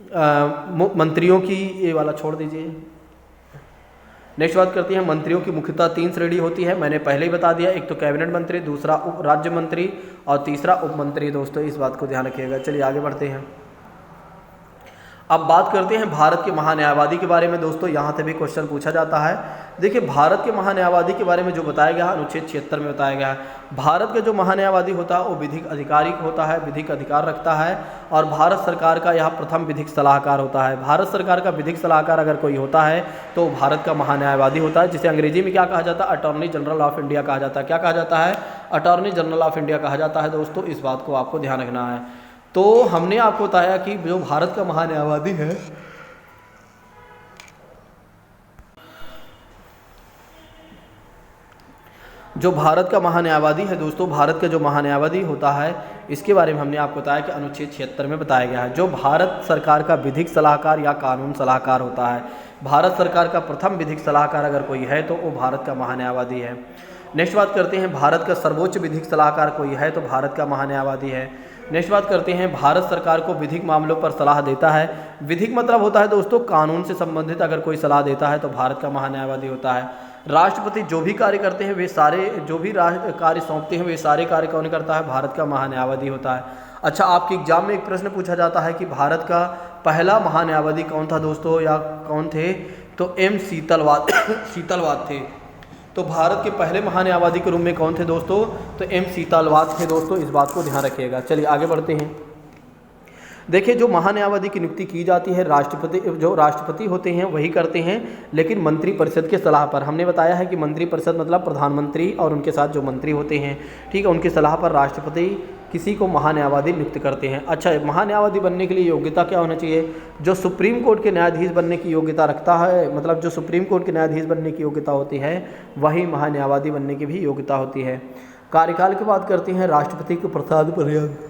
मंत्रियों की, ये वाला छोड़ दीजिए। नेक्स्ट बात करते हैं मंत्रियों की मुख्यतः 3 श्रेणी होती है। मैंने पहले ही बता दिया, एक तो कैबिनेट मंत्री, दूसरा उप राज्य मंत्री और तीसरा उप मंत्री। दोस्तों इस बात को ध्यान रखिएगा। चलिए आगे बढ़ते हैं। अब बात करते हैं भारत के महान्यायवादी के बारे में। दोस्तों यहाँ से भी क्वेश्चन पूछा जाता है। देखिए भारत के महान्यायवादी के बारे में जो बताया गया है अनुच्छेद 76 में बताया गया है, भारत का जो महान्यायवादी होता है वो विधिक अधिकारी होता है, विधिक अधिकार रखता है और भारत सरकार का यह प्रथम विधिक सलाहकार होता है। भारत सरकार का विधिक सलाहकार अगर कोई होता है तो भारत का महान्यायवादी होता है, जिसे अंग्रेजी में क्या कहा जाता है? अटॉर्नी जनरल ऑफ इंडिया कहा जाता है। क्या कहा जाता है? अटॉर्नी जनरल ऑफ इंडिया कहा जाता है। दोस्तों इस बात को आपको ध्यान रखना है। तो हमने आपको बताया कि जो भारत का महान्यायवादी है, जो भारत का महान्यायवादी है दोस्तों, भारत का जो महान्यायवादी होता है इसके बारे में हमने आपको बताया कि अनुच्छेद 76 में बताया गया है। जो भारत सरकार का विधिक सलाहकार या कानून सलाहकार होता है, भारत सरकार का प्रथम विधिक सलाहकार अगर कोई है तो वो भारत का महान्यायवादी है। नेक्स्ट बात करते हैं भारत का सर्वोच्च विधिक सलाहकार कोई है तो भारत का महान्यायवादी है। नेक्स्ट बात करते हैं भारत सरकार को विधिक मामलों पर सलाह देता है। विधिक मतलब होता है दोस्तों कानून से संबंधित अगर कोई सलाह देता है तो भारत का महान्यायवादी होता है। राष्ट्रपति जो भी कार्य करते हैं वे सारे, जो भी कार्य सौंपते हैं वे सारे कार्य कौन करता है? भारत का महान्यायवादी होता है। अच्छा, आपके एग्जाम में एक प्रश्न पूछा जाता है कि भारत का पहला महान्यायवादी कौन था दोस्तों, या कौन थे? तो एम सीतलवाद थे। तो भारत के पहले महान्यायवादी के रूप में कौन थे दोस्तों? तो एम सीतलवाद थे। दोस्तों इस बात को ध्यान रखिएगा। चलिए आगे बढ़ते हैं। देखिए जो महान्यायवादी की नियुक्ति की जाती है राष्ट्रपति, जो राष्ट्रपति होते हैं वही करते हैं, लेकिन मंत्रिपरिषद के सलाह पर। हमने बताया है कि मंत्रिपरिषद मतलब प्रधानमंत्री और उनके साथ जो मंत्री होते हैं, ठीक है, उनकी सलाह पर राष्ट्रपति किसी को महान्यायवादी नियुक्त करते हैं। अच्छा, महान्यायवादी बनने के लिए योग्यता क्या होना चाहिए? जो सुप्रीम कोर्ट के न्यायाधीश बनने की योग्यता रखता है, मतलब जो सुप्रीम कोर्ट के न्यायाधीश बनने की योग्यता होती है वही महान्यायवादी बनने की भी योग्यता होती है। कार्यकाल की बात करते हैं राष्ट्रपति के प्रसाद पर्यंत।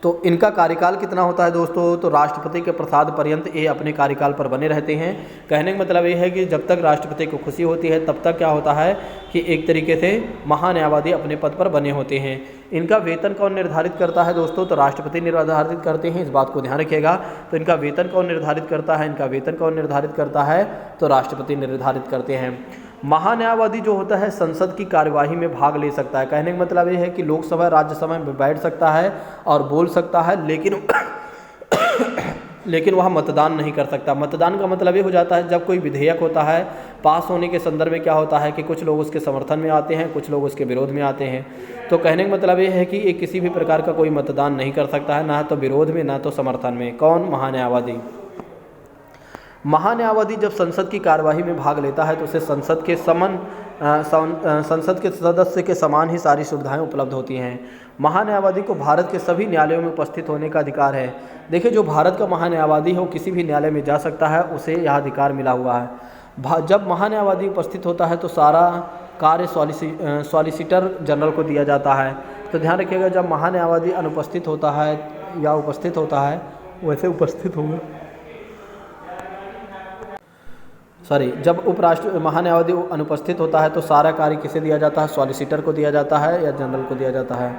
तो इनका कार्यकाल कितना होता है दोस्तों? तो राष्ट्रपति के प्रसाद पर्यंत ये अपने कार्यकाल पर बने रहते हैं। कहने का मतलब ये है कि जब तक राष्ट्रपति को खुशी होती है तब तक क्या होता है कि एक तरीके से महान्यायवादी अपने पद पर बने होते हैं। इनका वेतन कौन निर्धारित करता है दोस्तों? तो राष्ट्रपति निर्धारित करते हैं। इस बात को ध्यान रखिएगा। तो इनका वेतन कौन निर्धारित करता है? इनका वेतन कौन निर्धारित करता है? तो राष्ट्रपति निर्धारित करते हैं। महान्यायवादी जो होता है संसद की कार्यवाही में भाग ले सकता है। कहने का मतलब ये है कि लोकसभा राज्यसभा में बैठ सकता है और बोल सकता है, लेकिन वह मतदान नहीं कर सकता। मतदान का मतलब ये हो जाता है जब कोई विधेयक होता है पास होने के संदर्भ में क्या होता है कि कुछ लोग उसके समर्थन में आते हैं, कुछ लोग उसके विरोध में आते हैं। तो कहने का मतलब ये है कि ये किसी भी प्रकार का कोई मतदान नहीं कर सकता है, ना तो विरोध में ना तो समर्थन में। कौन? महान्यायवादी। महान्यायवादी जब संसद की कार्यवाही में भाग लेता है तो उसे संसद के सदस्य के समान ही सारी सुविधाएं उपलब्ध होती हैं। महान्यायवादी को भारत के सभी न्यायालयों में उपस्थित होने का अधिकार है। देखिए जो भारत का महान्यायवादी है वो किसी भी न्यायालय में जा सकता है, उसे यह अधिकार मिला हुआ है। जब महान्यायवादी उपस्थित होता है तो सारा कार्य सॉलिसिटर जनरल को दिया जाता है। तो ध्यान रखिएगा, जब महान्यायवादी अनुपस्थित होता है या उपस्थित होता है, वैसे उपस्थित होगा, जब महान्यायवादी अनुपस्थित होता है तो सारा कार्य किसे दिया जाता है? सॉलिसिटर को दिया जाता है या जनरल को दिया जाता है।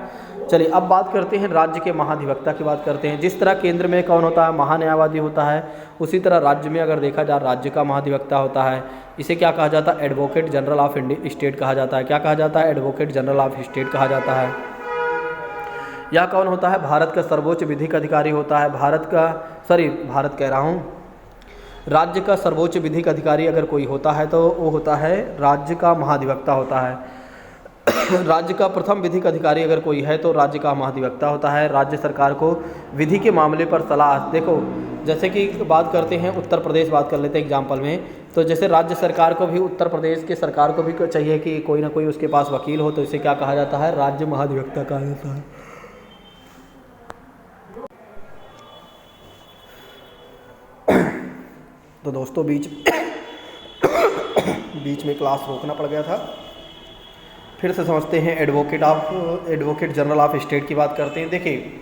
चलिए अब बात करते हैं राज्य के महाधिवक्ता की बात करते हैं। जिस तरह केंद्र में कौन होता है? महान्यायवादी होता है, उसी तरह राज्य में अगर देखा जाए राज्य का महाधिवक्ता होता है। इसे क्या कहा जाता है? एडवोकेट जनरल ऑफ स्टेट कहा जाता है। क्या कहा जाता है? एडवोकेट जनरल ऑफ स्टेट कहा जाता है। यह कौन होता है? भारत का सर्वोच्च विधिक अधिकारी होता है। राज्य का सर्वोच्च विधिक अधिकारी अगर कोई होता है तो वो होता है राज्य का महाधिवक्ता होता है। राज्य का प्रथम विधिक अधिकारी अगर कोई है तो राज्य का महाधिवक्ता होता है। राज्य सरकार को विधि के मामले पर सलाह, देखो जैसे कि बात करते हैं उत्तर प्रदेश, बात कर लेते हैं एग्जाम्पल में, तो जैसे राज्य सरकार को भी, उत्तर प्रदेश के सरकार को भी चाहिए कि कोई ना कोई उसके पास वकील हो, तो इसे क्या कहा जाता है, राज्य महाधिवक्ता कहा जाता है। तो दोस्तों बीच में क्लास रोकना पड़ गया था। फिर से समझते हैं एडवोकेट जनरल ऑफ स्टेट की बात करते हैं। देखिए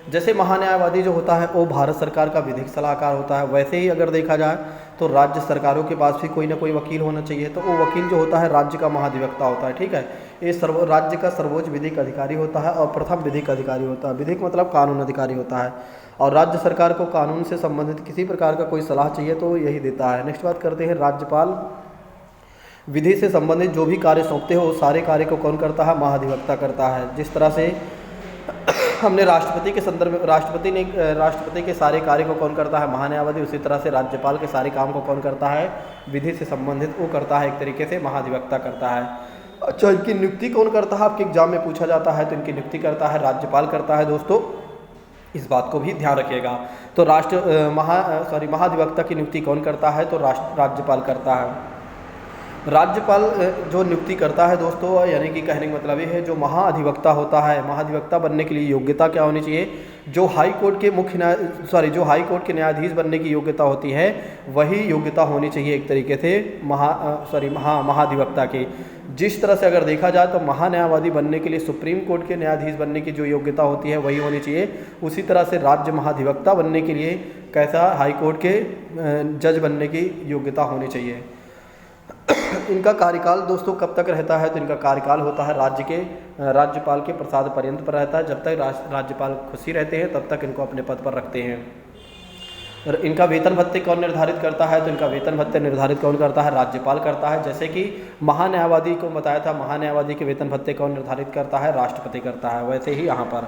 जैसे महान्यायवादी जो होता है वो भारत सरकार का विधिक सलाहकार होता है, वैसे ही अगर देखा जाए तो राज्य सरकारों के पास भी कोई ना कोई वकील होना चाहिए, तो वो वकील जो होता है राज्य का महाधिवक्ता होता है। ठीक है, ये राज्य का सर्वोच्च विधिक अधिकारी होता है और प्रथम विधिक अधिकारी होता है। विधिक मतलब कानून अधिकारी होता है, और राज्य सरकार को कानून से संबंधित किसी प्रकार का कोई सलाह चाहिए तो यही देता है। नेक्स्ट बात करते हैं, राज्यपाल विधि से संबंधित जो भी कार्य सौंपते हो, सारे कार्य को कौन करता है, महाधिवक्ता करता है। जिस तरह से हमने राष्ट्रपति के संदर्भ में, राष्ट्रपति के सारे कार्य को कौन करता है, महान्यायवादी, उसी तरह से राज्यपाल के सारे काम को कौन करता है, विधि से संबंधित वो करता है, एक तरीके से महाधिवक्ता करता है। अच्छा, इनकी नियुक्ति कौन करता है, आपके एग्जाम में पूछा जाता है, तो इनकी नियुक्ति करता है राज्यपाल करता है। दोस्तों इस बात को भी ध्यान रखिएगा। तो महाधिवक्ता की नियुक्ति कौन करता है, तो राज्यपाल करता है। राज्यपाल जो नियुक्ति करता है दोस्तों, यानी कि कहने का मतलब ये है, जो महाधिवक्ता होता है, महाधिवक्ता बनने के लिए योग्यता क्या होनी चाहिए, जो हाई कोर्ट के न्यायाधीश बनने की योग्यता होती है, वही योग्यता होनी चाहिए एक तरीके से महाधिवक्ता की। जिस तरह से अगर देखा जाए तो महान्यायवादी बनने के लिए सुप्रीम कोर्ट के न्यायाधीश बनने की जो योग्यता होती है वही होनी चाहिए, उसी तरह से राज्य महाधिवक्ता बनने के लिए कैसा, हाई कोर्ट के जज बनने की योग्यता होनी चाहिए। इनका कार्यकाल दोस्तों कब तक रहता है, तो इनका कार्यकाल होता है राज्यपाल के प्रसाद पर्यंत पर रहता है। जब तक राज्यपाल खुशी रहते हैं तब तक इनको अपने पद पर रखते हैं। और इनका वेतन भत्ते कौन निर्धारित करता है, तो इनका वेतन भत्ते निर्धारित कौन करता है, राज्यपाल करता है। जैसे कि महान्यायवादी को बताया था, महान्यायवादी के वेतन भत्ते कौन निर्धारित करता है, राष्ट्रपति करता है, वैसे ही यहाँ पर।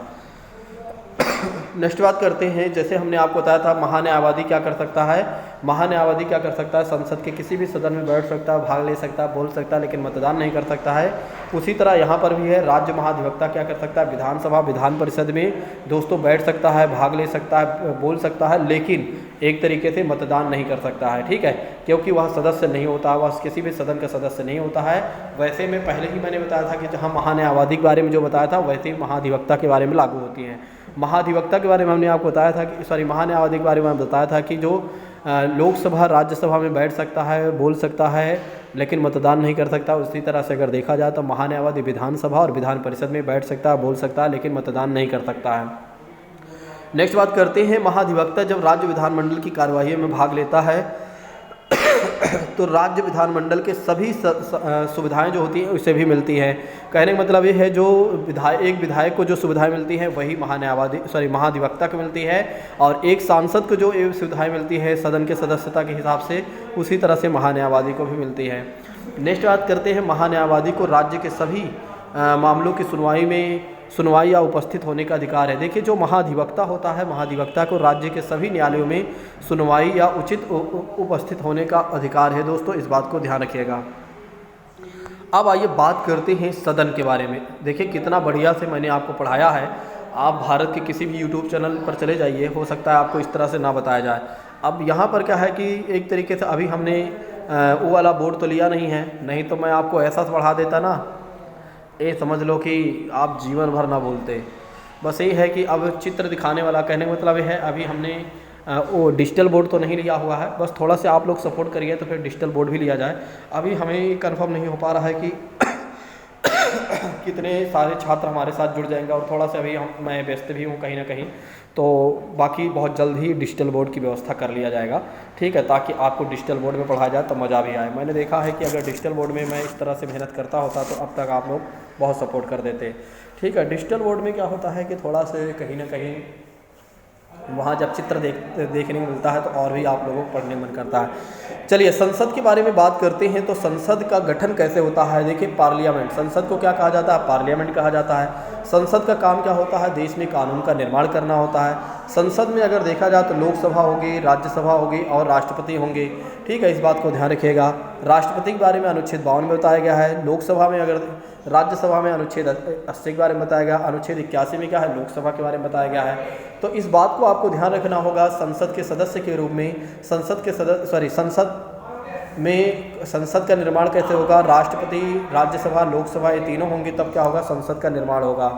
नेक्स्ट बात करते हैं, जैसे हमने आपको बताया था महान्यायवादी क्या कर सकता है, महान्यायवादी क्या कर सकता है, संसद के किसी भी सदन में बैठ सकता है, भाग ले सकता है, बोल सकता है, लेकिन मतदान नहीं कर सकता है। उसी तरह यहाँ पर भी है, राज्य महाधिवक्ता क्या कर सकता है, विधानसभा विधान परिषद में दोस्तों बैठ सकता है, भाग ले सकता है, बोल सकता है, लेकिन एक तरीके से मतदान नहीं कर सकता है। ठीक है, क्योंकि वह सदस्य नहीं होता, वह किसी भी सदन का सदस्य नहीं होता है। वैसे में पहले ही मैंने बताया था कि जहाँ महान्यायवादी के बारे में जो बताया था, वैसे ही महाधिवक्ता के बारे में लागू होती हैं। महाधिवक्ता के बारे में हमने आपको बताया था कि महान्यायवादी के बारे में बताया था कि जो लोकसभा राज्यसभा में बैठ सकता है, बोल सकता है, लेकिन मतदान नहीं कर सकता। उसी तरह से अगर देखा जाए तो महान्यायवादी विधानसभा और विधान परिषद में बैठ सकता है, बोल सकता है, लेकिन मतदान नहीं कर सकता है। नेक्स्ट बात करते हैं, महाधिवक्ता जब राज्य विधानमंडल की कार्यवाही में भाग लेता है तो राज्य विधानमंडल के सभी सुविधाएं जो होती हैं उसे भी मिलती हैं। कहने का मतलब ये है, जो एक विधायक को जो सुविधाएं मिलती हैं वही महाधिवक्ता को मिलती है, और एक सांसद को जो सुविधाएं मिलती है सदन के सदस्यता के हिसाब से, उसी तरह से महान्यायवादी को भी मिलती है। नेक्स्ट बात करते हैं, महान्यायवादी को राज्य के सभी मामलों की सुनवाई या उपस्थित होने का अधिकार है। देखिए, जो महाधिवक्ता होता है, महाधिवक्ता को राज्य के सभी न्यायालयों में सुनवाई या उचित उपस्थित होने का अधिकार है। दोस्तों इस बात को ध्यान रखिएगा। अब आइए बात करते हैं सदन के बारे में। देखिए कितना बढ़िया से मैंने आपको पढ़ाया है। आप भारत के किसी भी यूट्यूब चैनल पर चले जाइए, हो सकता है आपको इस तरह से ना बताया जाए। अब यहाँ पर क्या है कि एक तरीके से अभी हमने वो वाला बोर्ड तो लिया नहीं है, नहीं तो मैं आपको ऐसा पढ़ा देता ना, ये समझ लो कि आप जीवन भर ना बोलते। बस यही है कि अब चित्र दिखाने वाला, कहने का मतलब ये है, अभी हमने वो डिजिटल बोर्ड तो नहीं लिया हुआ है, बस थोड़ा सा आप लोग सपोर्ट करिए तो फिर डिजिटल बोर्ड भी लिया जाए। अभी हमें कंफर्म नहीं हो पा रहा है कि कितने सारे छात्र हमारे साथ जुड़ जाएंगे, और थोड़ा सा अभी मैं व्यस्त भी हूँ कहीं ना कहीं, तो बाकी बहुत जल्द ही डिजिटल बोर्ड की व्यवस्था कर लिया जाएगा। ठीक है, ताकि आपको डिजिटल बोर्ड में पढ़ाया जाए तो मज़ा भी आए। मैंने देखा है कि अगर डिजिटल बोर्ड में मैं इस तरह से मेहनत करता होता तो अब तक आप लोग बहुत सपोर्ट कर देते। ठीक है, डिजिटल बोर्ड में क्या होता है कि थोड़ा से कहीं ना कहीं वहाँ जब चित्र देखने को मिलता है तो और भी आप लोगों को पढ़ने मन करता है। चलिए संसद के बारे में बात करते हैं। तो संसद का गठन कैसे होता है। देखिए पार्लियामेंट, संसद को क्या कहा जाता है, पार्लियामेंट कहा जाता है। संसद का काम क्या होता है, देश में कानून का निर्माण करना होता है। संसद में अगर देखा जाए तो लोकसभा होगी, राज्यसभा होगी और राष्ट्रपति होंगे। ठीक है, इस बात को ध्यान रखिएगा। राष्ट्रपति के बारे में अनुच्छेद 52 में बताया गया है। लोकसभा में अगर राज्यसभा में अनुच्छेद 80 के बारे में बताया गया, अनुच्छेद 81 में क्या है, लोकसभा के बारे में बताया गया है। तो इस बात को आपको ध्यान रखना होगा। संसद के सदस्य के रूप में संसद का निर्माण कैसे होगा, राष्ट्रपति, राज्यसभा, लोकसभा ये तीनों होंगे तब क्या होगा, संसद का निर्माण होगा।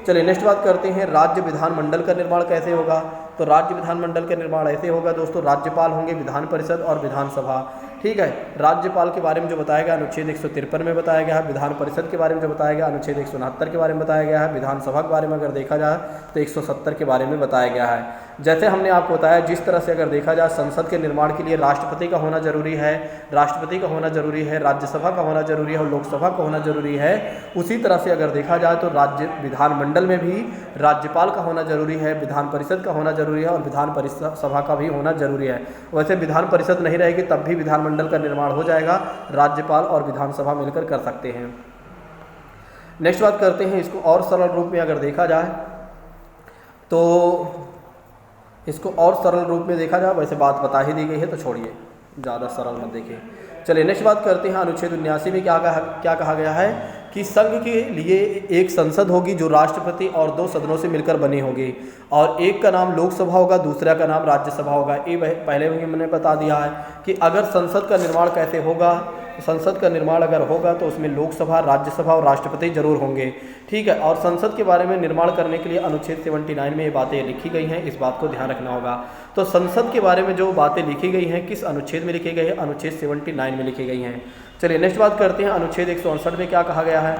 चलिए नेक्स्ट बात करते हैं, राज्य विधानमंडल का निर्माण कैसे होगा। तो राज्य विधानमंडल का निर्माण ऐसे होगा दोस्तों, राज्यपाल होंगे, विधान परिषद और विधानसभा। ठीक है, राज्यपाल के बारे में जो बताया गया अनुच्छेद 153 में बताया गया है, विधान परिषद के बारे में जो बताया गया अनुच्छेद 169 के बारे में बताया गया है, विधानसभा के बारे में अगर देखा जाए तो 170 के बारे में बताया गया है। जैसे हमने आपको बताया, जिस तरह से अगर देखा जाए संसद के निर्माण के लिए राष्ट्रपति का होना जरूरी है, राष्ट्रपति का होना जरूरी है, राज्यसभा का होना जरूरी है और लोकसभा का होना जरूरी है, उसी तरह से अगर देखा जाए तो राज्य विधानमंडल में भी राज्यपाल का होना जरूरी है, विधान परिषद का होना जरूरी है और विधान परिषद सभा का भी होना जरूरी है। वैसे विधान परिषद नहीं रहेगी तब भी विधानमंडल का निर्माण हो जाएगा, राज्यपाल और विधानसभा मिलकर कर सकते हैं। नेक्स्ट बात करते हैं, इसको और सरल रूप में अगर देखा जाए तो इसको और सरल रूप में देखा जाए, वैसे बात बता ही दी गई है तो छोड़िए, ज़्यादा सरल मत देखिए। चलिए नेक्स्ट बात करते हैं, अनुच्छेद 79 में क्या कहा गया है कि संघ के लिए एक संसद होगी जो राष्ट्रपति और 2 सदनों से मिलकर बनी होगी और एक का नाम लोकसभा होगा, दूसरा का नाम राज्यसभा होगा। ये पहले भी मैंने बता दिया है कि अगर संसद का निर्माण कैसे होगा, संसद का निर्माण अगर होगा तो उसमें लोकसभा, राज्यसभा और राष्ट्रपति जरूर होंगे। ठीक है, और संसद के बारे में निर्माण करने के लिए अनुच्छेद 79 में ये बातें लिखी गई हैं, इस बात को ध्यान रखना होगा। तो संसद के बारे में जो बातें लिखी गई हैं किस अनुच्छेद में लिखी गई है, अनुच्छेद 79 में लिखी गई हैं। चलिए नेक्स्ट बात करते हैं, अनुच्छेद 168 में क्या कहा गया है।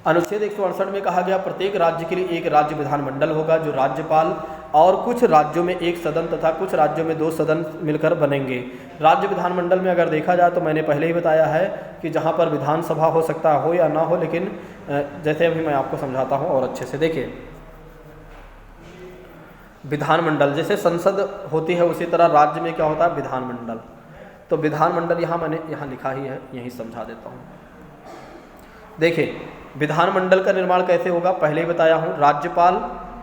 अनुच्छेद 168 में कहा गया प्रत्येक राज्य के लिए एक राज्य विधानमंडल होगा जो राज्यपाल और कुछ राज्यों में एक सदन तथा कुछ राज्यों में 2 सदन मिलकर बनेंगे। राज्य विधानमंडल में अगर देखा जाए तो मैंने पहले ही बताया है कि जहां पर विधानसभा हो सकता हो या ना हो, लेकिन जैसे अभी मैं आपको समझाता हूं और अच्छे से देखिए। विधानमंडल जैसे संसद होती है उसी तरह राज्य में क्या होता है, विधानमंडल। तो विधानमंडल मैंने यहाँ लिखा ही है, यही समझा देता हूँ। देखिए विधानमंडल का निर्माण कैसे होगा, पहले ही बताया हूँ,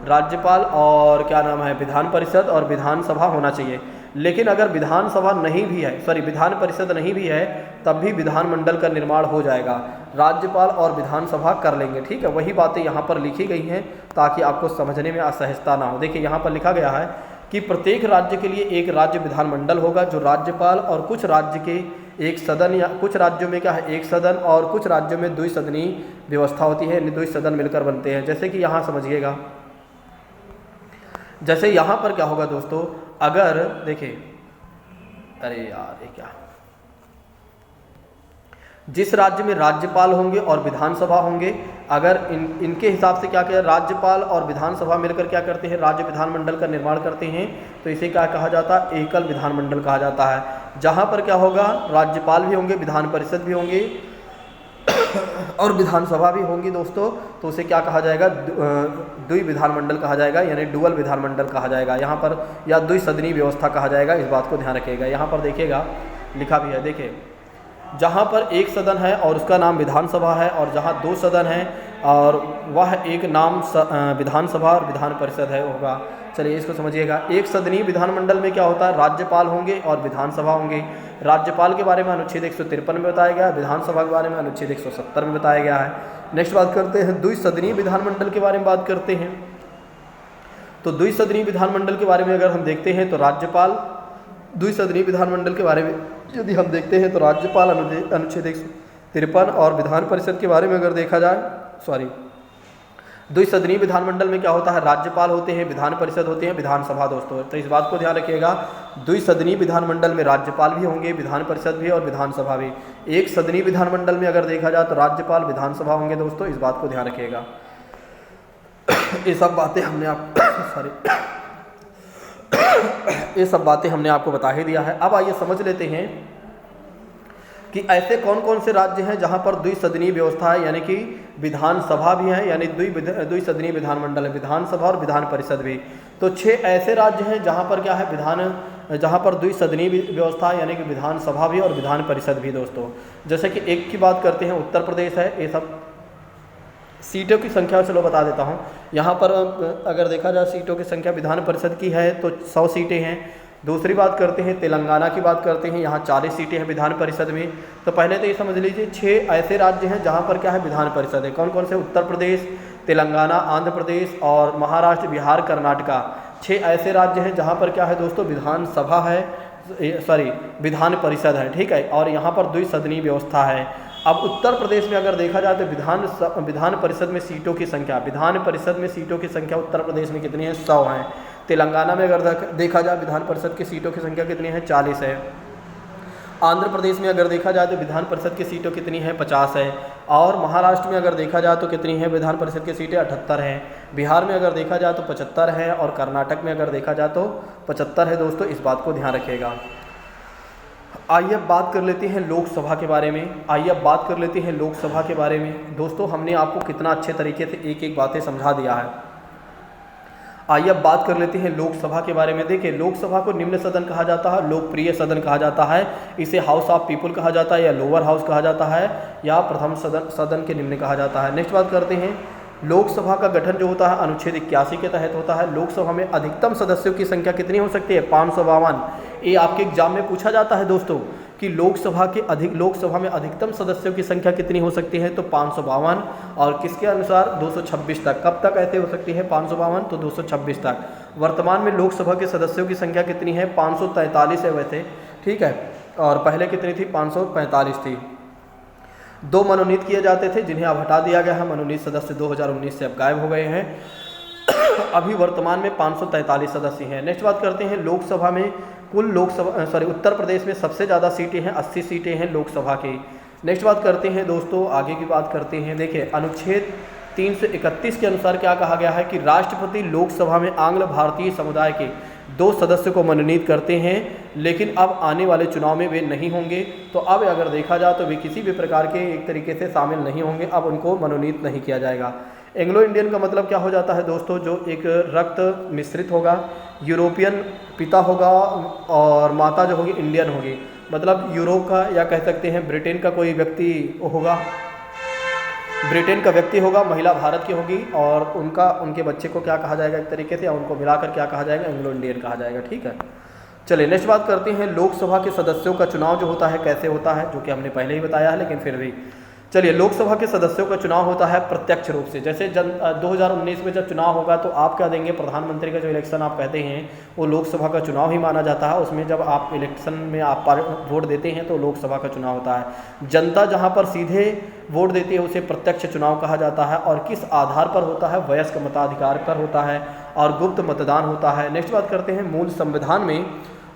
राज्यपाल और क्या नाम है, विधान परिषद और विधानसभा होना चाहिए। लेकिन अगर विधानसभा नहीं भी है, विधान परिषद नहीं भी है, तब भी विधानमंडल का निर्माण हो जाएगा, राज्यपाल और विधानसभा कर लेंगे। ठीक है, वही बातें यहाँ पर लिखी गई हैं ताकि आपको समझने में असहजता ना हो। देखिए यहाँ पर लिखा गया है कि प्रत्येक राज्य के लिए एक राज्य विधानमंडल होगा जो राज्यपाल और कुछ राज्य के एक सदन, या कुछ राज्यों में क्या है एक सदन और कुछ राज्यों में 2 सदनी व्यवस्था होती है, 2 सदन मिलकर बनते हैं। जैसे कि यहाँ समझिएगा, जैसे यहाँ पर क्या होगा दोस्तों, अगर देखिए, अरे यार ये क्या, जिस राज्य में राज्यपाल होंगे और विधानसभा होंगे, अगर इनके हिसाब से क्या राज्यपाल और विधानसभा मिलकर क्या करते हैं, राज्य विधानमंडल का निर्माण करते हैं, तो इसे क्या कहा जाता है, एकल विधानमंडल कहा जाता है। जहाँ पर क्या होगा, राज्यपाल भी होंगे, विधान परिषद भी होंगे और विधानसभा भी होंगी दोस्तों, तो उसे क्या कहा जाएगा, द्वि विधानमंडल कहा जाएगा, यानी डुअल विधानमंडल कहा जाएगा यहाँ पर, या द्वि सदनी व्यवस्था कहा जाएगा। इस बात को ध्यान रखिएगा। यहाँ पर देखिएगा लिखा भी है, देखिए जहाँ पर एक सदन है और उसका नाम विधानसभा है और जहाँ 2 सदन है और वह एक नाम विधानसभा और विधान परिषद है होगा। चलिए इसको समझिएगा। एक सदनी विधानमंडल में क्या होता है, राज्यपाल होंगे और विधानसभा होंगे। राज्यपाल के बारे में अनुच्छेद 153 में बताया गया है, विधानसभा के बारे में अनुच्छेद 170 में बताया गया है। नेक्स्ट बात करते हैं, द्विसदनीय विधानमंडल के बारे में बात करते हैं। तो द्विसदनीय विधानमंडल के बारे में अगर हम देखते हैं तो राज्यपाल, द्विसदनीय विधानमंडल के बारे में यदि हम देखते हैं तो राज्यपाल अनुच्छेद 153 और विधान परिषद के बारे में अगर देखा जाए, द्विसदनीय विधानमंडल में क्या होता है, राज्यपाल होते हैं, विधान परिषद होते हैं, विधानसभा दोस्तों। तो इस बात को ध्यान रखिएगा, द्विसदनीय विधानमंडल में राज्यपाल भी होंगे, विधान परिषद भी और विधानसभा भी। एक सदनीय विधानमंडल में अगर देखा जाए तो राज्यपाल, विधानसभा होंगे दोस्तों। इस बात को ध्यान रखिएगा। ये सब बातें हमने आपको बता ही दिया है। अब आइए समझ लेते हैं कि ऐसे कौन कौन से राज्य हैं जहां पर द्विसदनीय व्यवस्था है, यानी कि विधानसभा भी है, यानी द्विसदनीय विधानमंडल है, विधानसभा और विधान परिषद भी। तो 6 ऐसे राज्य हैं जहां पर क्या है, जहां पर द्विसदनीय व्यवस्था है, यानी कि विधानसभा भी और विधान परिषद भी दोस्तों। जैसे कि एक की बात करते हैं, उत्तर प्रदेश है, ये सब सीटों की संख्या चलो बता देता हूँ। यहाँ पर अगर देखा जाए सीटों की संख्या विधान परिषद की है तो 100 सीटें हैं। दूसरी बात करते हैं तेलंगाना की बात करते हैं, यहाँ 40 सीटें हैं विधान परिषद में। तो पहले तो ये समझ लीजिए 6 ऐसे राज्य हैं जहाँ पर क्या है विधान परिषद है। कौन कौन से? उत्तर प्रदेश, तेलंगाना, आंध्र प्रदेश और महाराष्ट्र, बिहार, कर्नाटका। 6 ऐसे राज्य हैं जहाँ पर क्या है दोस्तों विधानसभा है, विधान परिषद है, ठीक है। और यहाँ पर द्विसदनीय व्यवस्था है। अब उत्तर प्रदेश में अगर देखा जाए तो विधान परिषद में सीटों की संख्या, विधान परिषद में सीटों की संख्या उत्तर प्रदेश में कितनी है? 100 हैं। तेलंगाना में अगर देखा जाए विधान परिषद की सीटों की संख्या कितनी है? 40 है। आंध्र प्रदेश में अगर देखा जाए तो विधान परिषद की सीटों कितनी है? 50 है। और महाराष्ट्र में अगर देखा जाए तो कितनी है विधान परिषद की सीटें? 78 हैं। बिहार में अगर देखा जाए तो 75 है और कर्नाटक में अगर देखा जाए तो 75 है। दोस्तों इस बात को ध्यान रखिएगा। आइए अब बात कर लेते हैं लोकसभा के बारे में। दोस्तों हमने आपको कितना अच्छे तरीके से एक एक बातें समझा दिया है। आइए अब बात कर लेते हैं लोकसभा के बारे में। देखिए लोकसभा को निम्न सदन कहा जाता है, लोकप्रिय सदन कहा जाता है, इसे हाउस ऑफ पीपुल कहा जाता है या लोअर हाउस कहा जाता है या प्रथम सदन के निम्न कहा जाता है। नेक्स्ट बात करते हैं लोकसभा का गठन जो होता है अनुच्छेद 81 के तहत होता है। लोकसभा में अधिकतम सदस्यों की संख्या कितनी हो सकती है? 552। ये आपके एग्जाम में पूछा जाता है दोस्तों कि लोकसभा में अधिकतम सदस्यों की संख्या कितनी हो सकती है? तो 552। और किसके अनुसार? 226 तक। कब तक ऐसे हो सकती है 552? तो 226 तक। वर्तमान में लोकसभा के सदस्यों की संख्या कितनी है? 543 है वैसे, ठीक है। और पहले कितनी थी? 545 थी। 2 मनोनीत किए जाते थे जिन्हें अब हटा दिया गया है। मनोनीत सदस्य 2019 से अब गायब हो गए हैं। अभी वर्तमान में 543 सदस्य हैं। नेक्स्ट बात करते हैं लोकसभा में उत्तर प्रदेश में सबसे ज़्यादा सीटें हैं, 80 सीटें हैं लोकसभा की। नेक्स्ट बात करते हैं दोस्तों, आगे की बात करते हैं। देखिए अनुच्छेद 331 के अनुसार क्या कहा गया है कि राष्ट्रपति लोकसभा में आंग्ल भारतीय समुदाय के 2 सदस्यों को मनोनीत करते हैं, लेकिन अब आने वाले चुनाव में वे नहीं होंगे। तो अब अगर देखा जाए तो वे किसी भी प्रकार के एक तरीके से शामिल नहीं होंगे, अब उनको मनोनीत नहीं किया जाएगा। एंग्लो इंडियन का मतलब क्या हो जाता है दोस्तों? जो एक रक्त मिश्रित होगा, यूरोपियन पिता होगा और माता जो होगी इंडियन होगी। मतलब यूरोप का या कह सकते हैं ब्रिटेन का कोई व्यक्ति होगा, ब्रिटेन का व्यक्ति होगा, महिला भारत की होगी और उनके बच्चे को क्या कहा जाएगा एक तरीके से, या उनको मिलाकर क्या कहा जाएगा? एंग्लो इंडियन कहा जाएगा, ठीक है। चलिए नेक्स्ट बात करते हैं लोकसभा के सदस्यों का चुनाव जो होता है कैसे होता है, जो कि हमने पहले ही बताया है लेकिन फिर भी। चलिए लोकसभा के सदस्यों का चुनाव होता है प्रत्यक्ष रूप से। जैसे 2019 में जब चुनाव होगा तो आप क्या देंगे? प्रधानमंत्री का जो इलेक्शन आप कहते हैं वो लोकसभा का चुनाव ही माना जाता है। उसमें जब आप इलेक्शन में आप वोट देते हैं तो लोकसभा का चुनाव होता है। जनता जहां पर सीधे वोट देती है उसे प्रत्यक्ष चुनाव कहा जाता है। और किस आधार पर होता है? वयस्क मताधिकार पर होता है और गुप्त मतदान होता है। नेक्स्ट बात करते हैं मूल संविधान में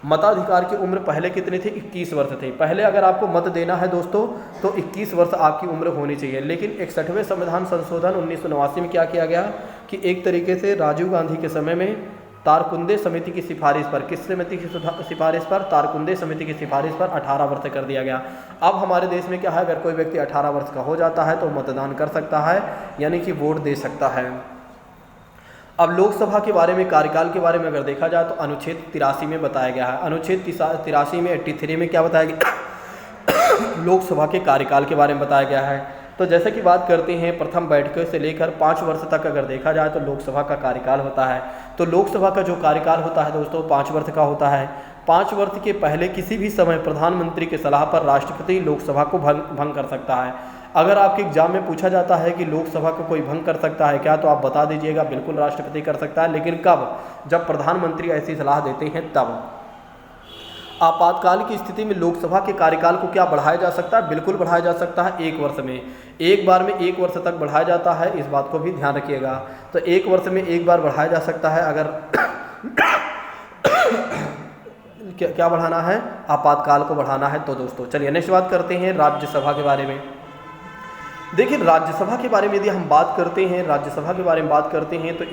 मताधिकार की उम्र पहले कितनी थी? 21 वर्ष थी। पहले अगर आपको मत देना है दोस्तों तो 21 वर्ष आपकी उम्र होनी चाहिए। लेकिन 61वें संविधान संशोधन 1989 में क्या किया गया कि एक तरीके से राजीव गांधी के समय में तारकुंदे समिति की सिफारिश पर, किस समिति की सिफारिश पर? तारकुंदे समिति की सिफारिश पर 18 वर्ष कर दिया गया। अब हमारे देश में क्या है, अगर कोई व्यक्ति 18 वर्ष का हो जाता है तो मतदान कर सकता है, यानी कि वोट दे सकता है। अब लोकसभा के बारे में, कार्यकाल के बारे में अगर देखा जाए तो अनुच्छेद 83 में बताया गया है। अनुच्छेद 83 में 83 में क्या बताया गया? लोकसभा के कार्यकाल के बारे में बताया गया है। तो जैसे कि बात करते हैं प्रथम बैठक से लेकर 5 वर्ष तक अगर देखा जाए तो लोकसभा का कार्यकाल होता है। तो लोकसभा का जो कार्यकाल होता है दोस्तों 5 वर्ष का होता है। 5 वर्ष के पहले किसी भी समय प्रधानमंत्री के सलाह पर राष्ट्रपति लोकसभा को भंग कर सकता है। अगर आपके एग्जाम में पूछा जाता है कि लोकसभा को कोई भंग कर सकता है क्या, तो आप बता दीजिएगा बिल्कुल राष्ट्रपति कर सकता है। लेकिन कब? जब प्रधानमंत्री ऐसी सलाह देते हैं तब। आपातकाल की स्थिति में लोकसभा के कार्यकाल को क्या बढ़ाया जा सकता है? बिल्कुल बढ़ाया जा सकता है 1 वर्ष में। एक बार में 1 वर्ष तक बढ़ाया जाता है, इस बात को भी ध्यान रखिएगा। तो 1 वर्ष में 1 बार बढ़ाया जा सकता है। अगर क्या बढ़ाना है? आपातकाल को बढ़ाना है। तो दोस्तों चलिए नेक्स्ट बात करते हैं राज्यसभा के बारे में। देखिए राज्यसभा के बारे में यदि हम बात करते हैं, राज्यसभा के बारे में बात करते हैं तो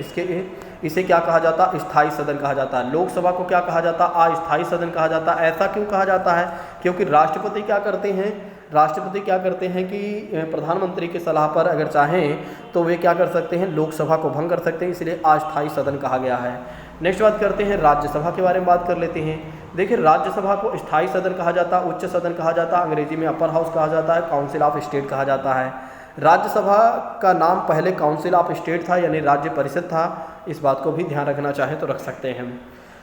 इसे क्या कहा जाता है? स्थायी सदन कहा जाता है। लोकसभा को क्या कहा जाता है? अस्थायी सदन कहा जाता है। ऐसा क्यों कहा जाता है? क्योंकि राष्ट्रपति क्या करते हैं कि प्रधानमंत्री की सलाह पर अगर चाहें तो वे क्या कर सकते हैं? लोकसभा को भंग कर सकते हैं, इसलिए अस्थायी सदन कहा गया है। नेक्स्ट बात करते हैं राज्यसभा के बारे में बात कर लेते हैं। देखिए राज्यसभा को स्थायी सदन कहा जाता है, उच्च सदन कहा जाता है, अंग्रेजी में अपर हाउस कहा जाता है, काउंसिल ऑफ स्टेट कहा जाता है। राज्यसभा का नाम पहले काउंसिल ऑफ स्टेट था, यानी राज्य परिषद था। इस बात को भी ध्यान रखना चाहें तो रख सकते हैं हम।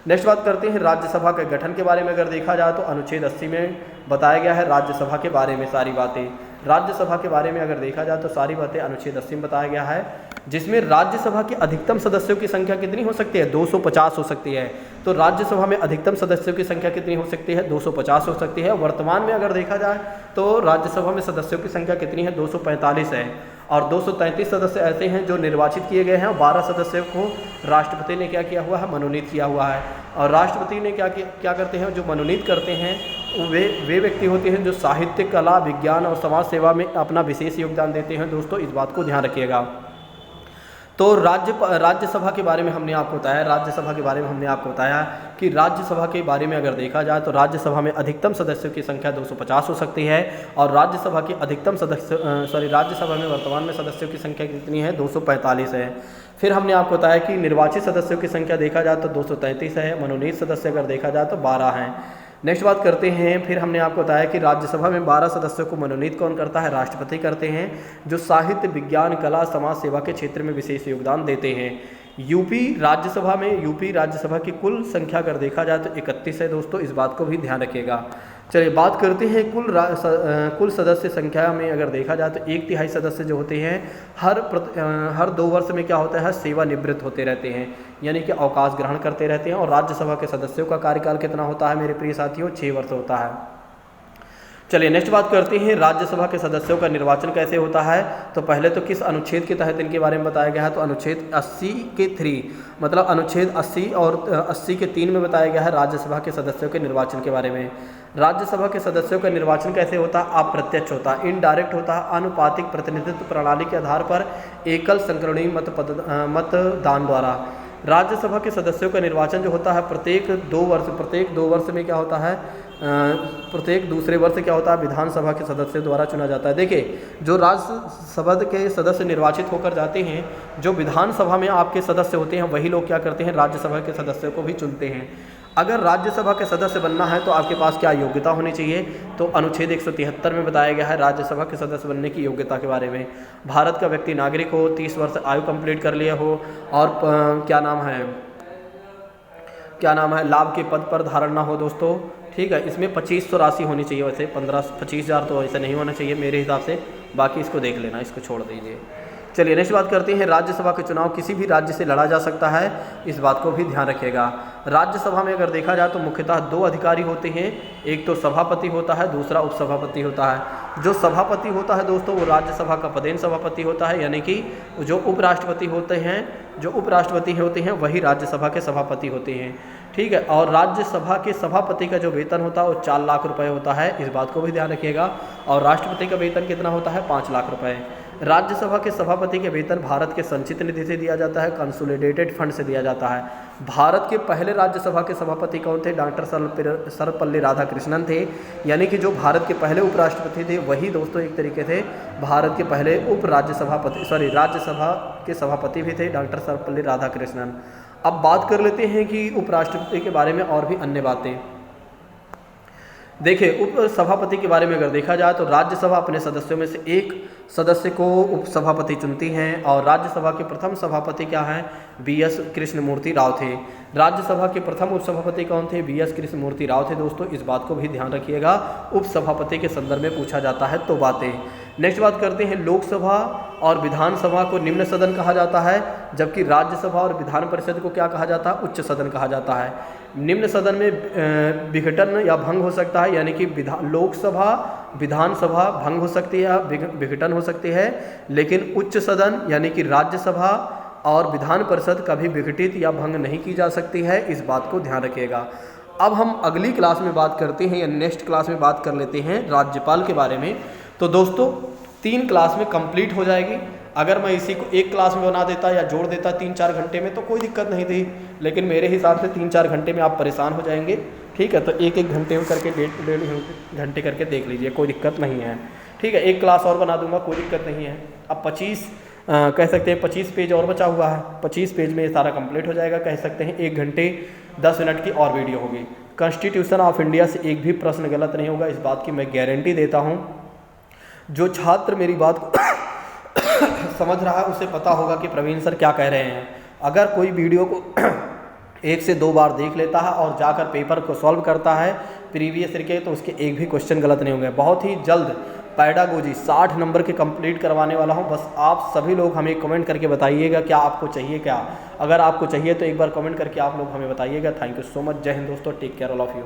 नेक्स्ट बात करते हैं राज्यसभा के गठन के बारे में। अगर देखा जाए तो अनुच्छेद 80 में बताया गया है राज्यसभा के बारे में सारी बातें। राज्यसभा के बारे में अगर देखा जाए तो सारी बातें अनुच्छेद 80 में बताया गया है, जिसमें राज्यसभा के अधिकतम सदस्यों की संख्या कितनी हो सकती है, 250 हो सकती है। तो राज्यसभा में अधिकतम सदस्यों की संख्या कितनी हो सकती है, 250 हो सकती है। वर्तमान में अगर देखा जाए तो राज्यसभा में सदस्यों की संख्या कितनी है, 245 है। और 233 सदस्य ऐसे हैं जो निर्वाचित किए गए हैं, और 12 सदस्यों को राष्ट्रपति ने क्या किया हुआ है, मनोनीत किया हुआ है। और राष्ट्रपति ने क्या करते हैं, जो मनोनीत करते हैं वे व्यक्ति होते हैं जो साहित्य, कला, विज्ञान और समाज सेवा में अपना विशेष योगदान देते हैं। दोस्तों इस बात को ध्यान रखिएगा। तो राज्यसभा के बारे में हमने आपको बताया, राज्यसभा के बारे में हमने आपको बताया कि राज्यसभा के बारे में अगर देखा जाए तो राज्यसभा में अधिकतम सदस्यों की संख्या 250 हो सकती है, और राज्यसभा के अधिकतम राज्यसभा में वर्तमान में सदस्यों की संख्या कितनी है, 245 है। फिर हमने आपको बताया कि निर्वाचित सदस्यों की संख्या देखा जाए तो 233 है, मनोनीत सदस्य अगर देखा जाए तो 12 हैं। नेक्स्ट बात करते हैं, फिर हमने आपको बताया कि राज्यसभा में 12 सदस्यों को मनोनीत कौन करता है, राष्ट्रपति करते हैं, जो साहित्य, विज्ञान, कला, समाज सेवा के क्षेत्र में विशेष योगदान देते हैं। यूपी राज्यसभा की कुल संख्या अगर देखा जाए तो 31 है। दोस्तों इस बात को भी ध्यान रखिएगा। चलिए बात करते हैं कुल सदस्य संख्या में अगर देखा जाए तो 1/3 सदस्य जो होते हैं हर 2 वर्ष में क्या होता है, सेवानिवृत्त होते रहते हैं, यानी कि अवकाश ग्रहण करते रहते हैं। और राज्यसभा के सदस्यों का कार्यकाल कितना होता है मेरे प्रिय साथियों, 6 वर्ष होता है। चलिए नेक्स्ट बात करते हैं, राज्यसभा के सदस्यों का निर्वाचन कैसे होता है। तो पहले तो किस अनुच्छेद के तहत इनके बारे में बताया गया है, तो अनुच्छेद 80 के 3, मतलब अनुच्छेद 80 और 80 के 3 में बताया गया है राज्यसभा के सदस्यों के निर्वाचन के बारे में। राज्यसभा के सदस्यों का निर्वाचन कैसे होता है, अप्रत्यक्ष होता है, इनडायरेक्ट होता है, आनुपातिक प्रतिनिधित्व प्रणाली के आधार पर एकल संक्रमणीय मतदान द्वारा। राज्यसभा के सदस्यों का निर्वाचन जो होता है प्रत्येक 2 वर्ष में क्या होता है, प्रत्येक दूसरे वर्ष क्या होता है, विधानसभा के सदस्य द्वारा चुना जाता है। देखिए जो राज्यसभा के सदस्य निर्वाचित होकर जाते हैं, जो विधानसभा में आपके सदस्य होते हैं वही लोग क्या करते हैं, राज्यसभा के सदस्यों को भी चुनते हैं। अगर राज्यसभा के सदस्य बनना है तो आपके पास क्या योग्यता होनी चाहिए, तो अनुच्छेद 173 में बताया गया है राज्यसभा के सदस्य बनने की योग्यता के बारे में। भारत का व्यक्ति नागरिक हो, 30 वर्ष आयु कंप्लीट कर लिया हो, और क्या नाम है लाभ के पद पर धारण ना हो दोस्तों, ठीक है। इसमें 2500 राशि होनी चाहिए, वैसे 25,000 तो ऐसे नहीं होना चाहिए मेरे हिसाब से, बाकी इसको देख लेना, इसको छोड़ दीजिए। चलिए नेक्स्ट बात करते हैं, राज्यसभा के चुनाव किसी भी राज्य से लड़ा जा सकता है, इस बात को भी ध्यान रखिएगा। राज्यसभा में अगर देखा जाए तो मुख्यतः 2 अधिकारी होते हैं, एक तो सभापति होता है, दूसरा उपसभापति होता है। जो सभापति होता है दोस्तों वो राज्यसभा का पदेन सभापति होता है, यानी कि जो उपराष्ट्रपति होते हैं वही राज्यसभा के सभापति होते हैं, ठीक है। और राज्यसभा के सभापति का जो वेतन होता है वो 4 लाख रुपए होता है, इस बात को भी ध्यान रखिएगा। और राष्ट्रपति का वेतन कितना होता है, 5 लाख रुपए। राज्यसभा के सभापति के वेतन भारत के संचित निधि से दिया जाता है, कंसोलिडेटेड फंड से दिया जाता है। भारत के पहले राज्यसभा के सभापति कौन थे, डॉक्टर सर्वपल्ली राधाकृष्णन थे, यानी कि जो भारत के पहले उपराष्ट्रपति थे वही दोस्तों एक तरीके से भारत के पहले राज्यसभा के सभापति भी थे, डॉक्टर सर्वपल्ली राधाकृष्णन। अब बात कर लेते हैं कि उपराष्ट्रपति के बारे में और भी अन्य बातें। देखिए उप सभापति के बारे में अगर देखा जाए तो राज्यसभा अपने सदस्यों में से एक सदस्य को उप सभापति चुनती हैं, और राज्यसभा के प्रथम सभापति क्या हैं, BS कृष्णमूर्ति राव थे। राज्यसभा के प्रथम उप सभापति कौन थे, BS कृष्णमूर्ति राव थे। दोस्तों इस बात को भी ध्यान रखिएगा, उप सभापति के संदर्भ में पूछा जाता है तो बातें। नेक्स्ट बात करते हैं, लोकसभा और विधानसभा को निम्न सदन कहा जाता है, जबकि राज्यसभा और विधान परिषद को क्या कहा जाता है, उच्च सदन कहा जाता है। निम्न सदन में विघटन या भंग हो सकता है, यानी कि लोकसभा विधानसभा भंग हो सकती है, विघटन हो सकती है, लेकिन उच्च सदन यानी कि राज्यसभा और विधान परिषद कभी विघटित या भंग नहीं की जा सकती है, इस बात को ध्यान रखिएगा। अब हम अगली क्लास में बात करते हैं, या नेक्स्ट क्लास में बात कर लेते हैं राज्यपाल के बारे में। तो दोस्तों 3 क्लास में कंप्लीट हो जाएगी। अगर मैं इसी को एक क्लास में बना देता या जोड़ देता 3-4 घंटे में तो कोई दिक्कत नहीं थी, लेकिन मेरे हिसाब से 3-4 घंटे में आप परेशान हो जाएंगे, ठीक है। तो 1-1 घंटे करके 1.5 घंटे करके देख लीजिए, कोई दिक्कत नहीं है, ठीक है। एक क्लास और बना दूंगा, कोई दिक्कत नहीं है। अब 25 पेज और बचा हुआ है, 25 पेज में ये सारा कंप्लीट हो जाएगा। कह सकते हैं 1 घंटे 10 मिनट की और वीडियो होगी। कॉन्स्टिट्यूशन ऑफ इंडिया से एक भी प्रश्न गलत नहीं होगा, इस बात की मैं गारंटी देता हूँ। जो छात्र मेरी बात को समझ रहा है उसे पता होगा कि प्रवीण सर क्या कह रहे हैं। अगर कोई वीडियो को 1 से 2 बार देख लेता है और जाकर पेपर को सॉल्व करता है प्रीवियस ईयर के, तो उसके एक भी क्वेश्चन गलत नहीं होंगे। बहुत ही जल्द पैडागोजी 60 नंबर के कंप्लीट करवाने वाला हूं। बस आप सभी लोग हमें कमेंट करके बताइएगा क्या आपको चाहिए। क्या अगर आपको चाहिए तो एक बार कमेंट करके आप लोग हमें बताइएगा। Thank you so much. जय हिंद दोस्तों, take care all of you.